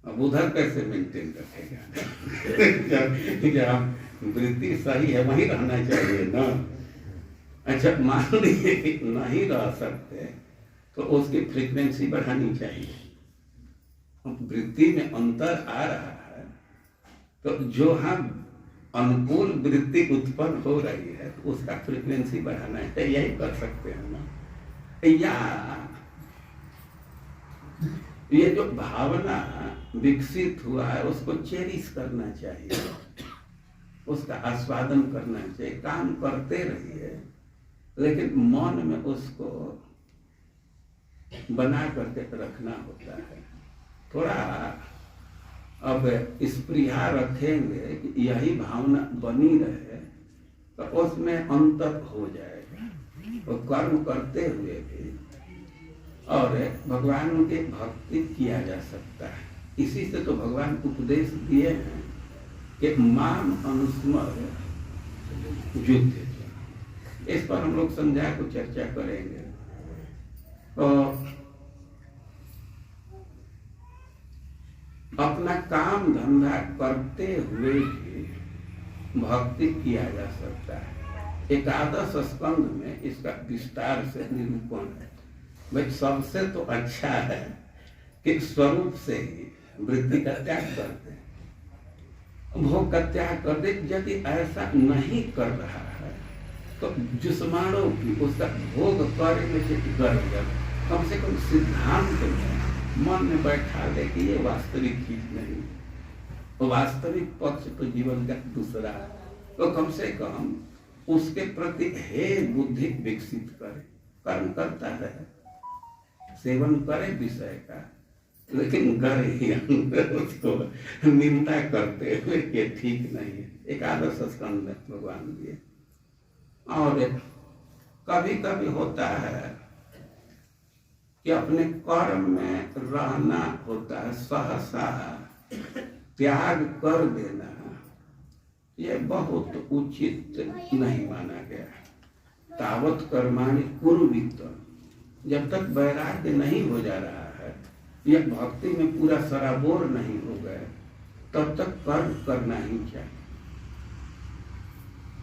अब उधर कैसे मेंटेन रखेगा? क्या वृत्ति सही है, वहीं रहना चाहिए ना। अच्छा, मान लीजिए कि नहीं रह सकते तो उसकी फ्रीक्वेंसी बढ़ानी चाहिए। वृत्ति में अंतर आ रहा है तो जो हम अनुकूल वृत्ति उत्पन्न हो रही है तो उसका फ्रीक्वेंसी बढ़ाना है, यही कर सकते हैं ना। या ये जो भावना विकसित हुआ है उसको चेरिश करना चाहिए, उसका आस्वादन करना चाहिए, काम करते रहिए, लेकिन मन में उसको बना करके रखना होता है। थोड़ा अब स्पृहा रखेंगे कि यही भावना बनी रहे तो उसमें अंतर हो जाएगा, वो कर्म करते हुए भी और भगवान के भक्ति किया जा सकता है। इसी से तो भगवान उपदेश दिए हैं कि माम अनुस्मर युद्धे। इस पर हम लोग संध्या को चर्चा करेंगे। तो अपना काम धंधा करते हुए भी भक्ति किया जा सकता है। एकादश स्कंध में इसका विस्तार से निरूपण है। भाई सबसे तो अच्छा है कि स्वरूप से ही वृत्ति का त्याग कर दे, भोग का त्याग कर दे। यदि ऐसा नहीं कर रहा है तो जुस्मानों की उसका भोग करने से कर दिया, कम से कम सिद्धांत में मन में बैठा ले कि ये वास्तविक चीज नहीं, तो वास्तविक पक्ष तो जीवन का दूसरा है। तो कम से कम उसके प्रति हे बुद्धि विकसित करे। कर्म करता है, सेवन करे विषय का, लेकिन करे ही उसको निंदा करते हुए ये ठीक नहीं है। एकादश स्कंद में भगवान दिए। और कभी कभी होता है कि अपने कर्म में रहना होता है, सहसा त्याग कर देना, यह बहुत उचित नहीं माना गया। तावत कर्माणि कुर्वीत, जब तक वैराग्य नहीं हो जा रहा है, यह भक्ति में पूरा सराबोर नहीं हो गए, तब तक कर्म करना ही चाहिए।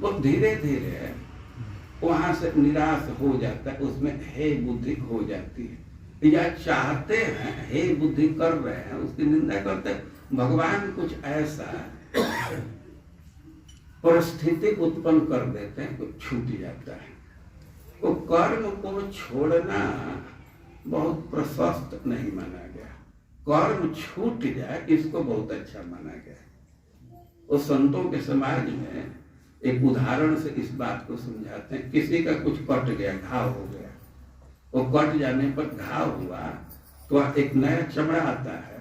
वो धीरे धीरे वहां से निराश हो जाता है, उसमें हे बुद्धि हो जाती है, या चाहते हैं हे बुद्धि कर रहे हैं, उसकी निंदा करते हैं। भगवान कुछ ऐसा परिस्थिति उत्पन्न कर देते हैं तो छूट जाता है। तो कर्म को छोड़ना बहुत प्रशस्त नहीं माना गया। कर्म छूट जाए इसको बहुत अच्छा माना गया। वो संतों के समाज में एक उदाहरण से इस बात को समझाते हैं। किसी का कुछ कट गया, घाव हो गया, वो कट जाने पर घाव हुआ तो एक नया चमड़ा आता है,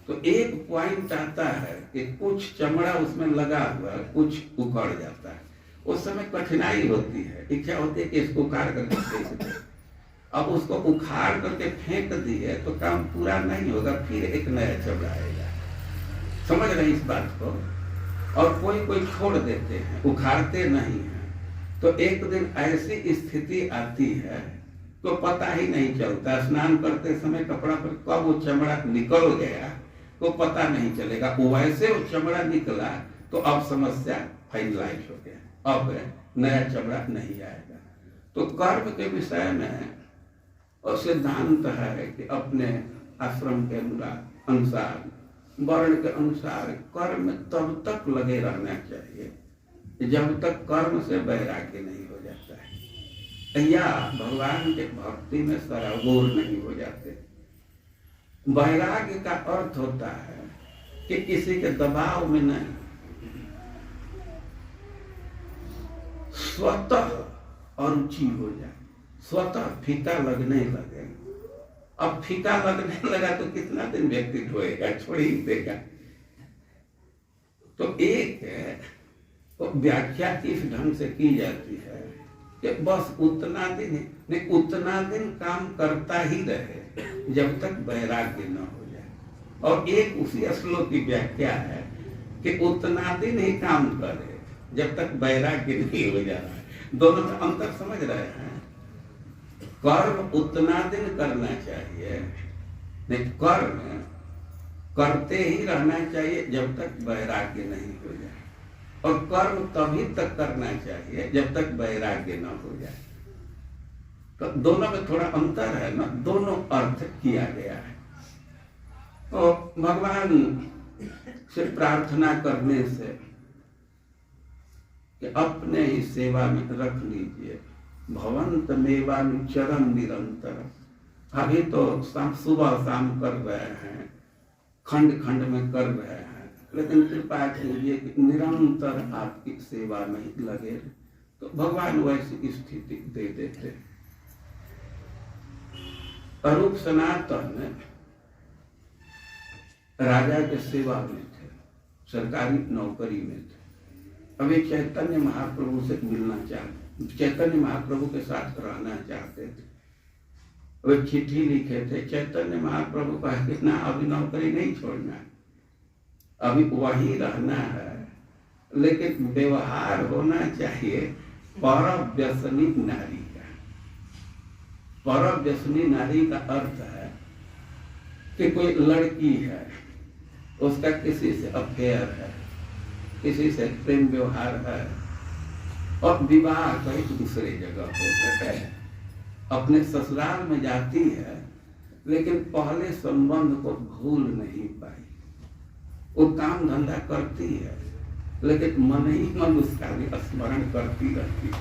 तो एक पॉइंट आता है कि कुछ चमड़ा उसमें लगा हुआ है, कुछ उखड़ जाता है। उस समय कठिनाई होती है, इच्छा होती है कि इसको उखाड़ करके फेंक दे। अब उसको उखाड़ करके फेंक दिए तो काम पूरा नहीं होगा, फिर एक नया चमड़ा आएगा। समझ रहे इस बात को? और कोई कोई छोड़ देते हैं, उखाड़ते नहीं हैं। तो एक दिन ऐसी स्थिति आती है तो पता ही नहीं चलता। स्नान करते समय कपड़ा पर कब वो चमड़ा निकल गया तो पता नहीं चलेगा। वैसे वो चमड़ा निकला तो अब समस्या फाइनलाइज हो गया, अब नया चमड़ा नहीं आएगा। तो कर्म के विषय में और सिद्धांत है कि अपने आश्रम के अनुसार, वर्ण के अनुसार कर्म तब तक लगे रहना चाहिए जब तक कर्म से वैराग्य नहीं हो जाता है, या भगवान के भक्ति में सराबोर नहीं हो जाते। वैराग्य का अर्थ होता है कि किसी के दबाव में नहीं, स्वतः अरुचि हो जाए, स्वतः फीका लगने लगे। अब फीका लगने लगा तो कितना दिन व्यक्ति ढोएगा, छोड़ ही देगा। तो एक तो व्याख्या इस ढंग से की जाती है कि बस उतना दिन काम करता ही रहे जब तक वैराग्य न हो जाए। और एक उसी श्लोक की व्याख्या है कि उतना दिन ही काम करे जब तक वैराग्य नहीं हो जा रहा है। दोनों में अंतर समझ रहे हैं? कर्म उतना दिन करना चाहिए, नहीं कर्म करते ही रहना चाहिए जब तक वैराग्य नहीं हो जाए, और कर्म तभी तक करना चाहिए जब तक वैराग्य न हो जाए। तो दोनों में थोड़ा अंतर है ना, दोनों अर्थ किया गया है। तो भगवान से प्रार्थना करने से कि अपने ही सेवा में रख लीजिए, भवंत मेवानुचरम निरंतर, अभी तो सुबह शाम कर रहे हैं, खंड खंड में कर रहे हैं, लेकिन कृपा कीजिए कि निरंतर आपकी सेवा में लगे तो भगवान वैसी स्थिति दे देते। अरूप सनातन राजा के सेवा में थे, सरकारी नौकरी में थे। अभी चैतन्य महाप्रभु से मिलना चाहते, चैतन्य महाप्रभु के साथ रहना चाहते थे। वे चिट्ठी लिखे थे, चैतन्य महाप्रभु कहा कि ना अभी नौकरी नहीं छोड़ना है, अभी वही रहना है, लेकिन व्यवहार होना चाहिए पर व्यसनी नारी का। पर व्यसनी नारी का अर्थ है कि कोई लड़की है, उसका किसी से अफेयर है, किसी से प्रेम व्यवहार है और विवाह कहीं दूसरे जगह होता है, अपने ससुराल में जाती है लेकिन पहले संबंध को भूल नहीं पाई। वो काम धंधा करती है लेकिन मन ही मन उसका भी स्मरण करती रहती है,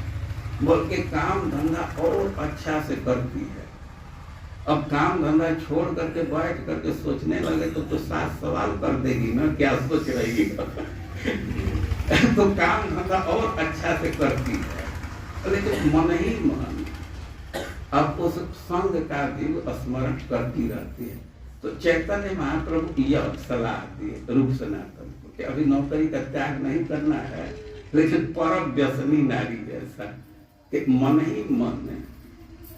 बोल के काम धंधा और अच्छा से करती है। अब काम धंधा छोड़ करके बैठ करके सोचने लगे तो सास सवाल कर देगी ना, क्या सोच रही है। तो काम धंधा और अच्छा से करती है लेकिन मन ही मन अब उस संग का भी स्मरण करती रहती है। तो चैतन्य महाप्रभु यह सलाह दिए रूप सनातन को कि अभी नौकरी का त्याग नहीं करना है, लेकिन परम व्यसनी नारी जैसा कि मन ही मन में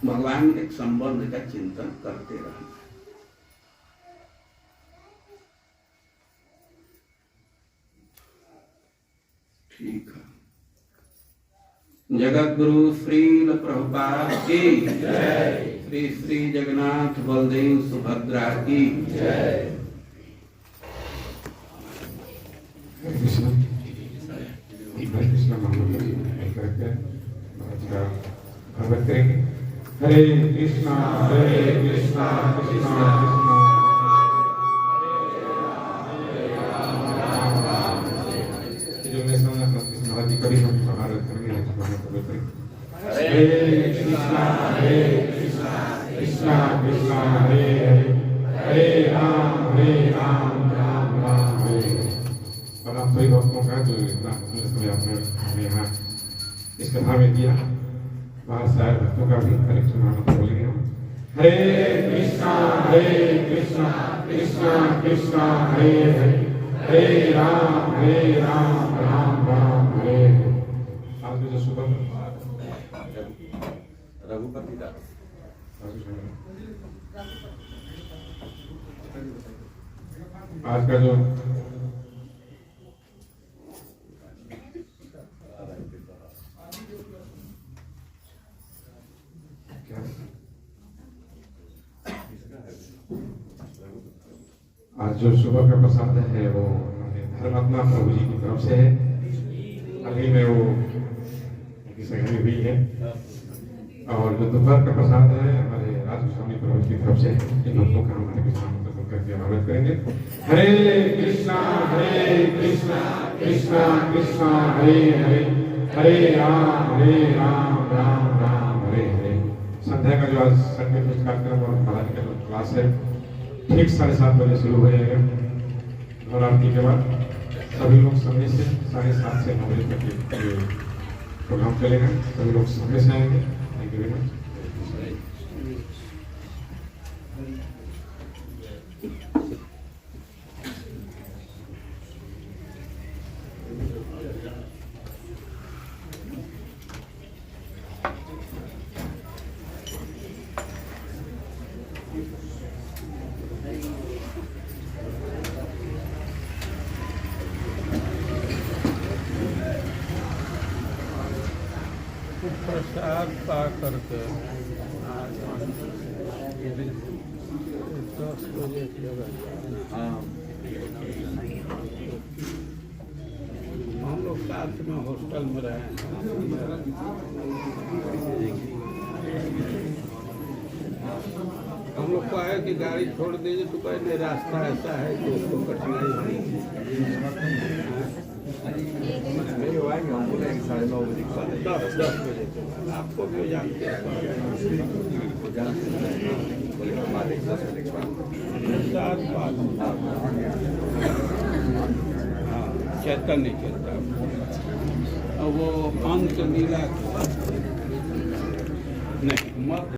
भगवान के संबंध का चिंतन करते रहना। ठीक है। जगत गुरु श्रील प्रभुपाद की जय, श्री श्री जगन्नाथ बलदेव सुभद्रा की जय।
भगवत करेंगे। हरे कृष्णा कृष्णा कृष्णा महाराज जी कभी हम महाराज करेंगे। हरे कृष्णा कृष्णा कृष्णा हरे हरे, हरे राम राम राम हरे हरे। और आप सभी भक्तों का जो इतना समय आपने हमें यहाँ इस कथा में दिया, वहाँ सारे भक्तों का भी हरे कृष्ण नाम बोलेंगे हम। हरे कृष्णा कृष्णा कृष्णा हरे हरे, हरे राम राम राम हरे हरे। आज जो सुबह
रघुपति दास
आज का जो आज जो सुबह का प्रसाद है वो धर्मात्मा प्रभु जी की तरफ से है। अभी में वो उनकी सगाई हुई है। और जो दोपहर का प्रसाद है हमारे राज स्वामी प्रभु जी की तरफ से है। इन भक्तों का हमारे कृष्ण करके अनुरोध करेंगे। हरे कृष्णा कृष्णा कृष्णा हरे हरे, हरे राम राम राम हरे हरे। संध्या का जो आज संडे फीस्ट कार्यक्रम और महाराज का जो क्लास है ठीक 7:30 बजे शुरू हो जाएगा। और आरती के बाद सभी लोग समय से 7:30 से 9 बजे तक ये प्रोग्राम चलेगा। सभी लोग समय से आएंगे। Thank you very much.
प्रसाद पा करके 10 बजे हम लोग साथ में हॉस्टल में रहे हैं। हम लोग को आया कि गाड़ी छोड़ दीजिए तो कहीं रास्ता ऐसा है कि उसको कठिनाई होगी। 10 बजे के बाद आपको भी जानते हैं हाँ चैतन्य चैतन्य वो अंत लीला नहीं मत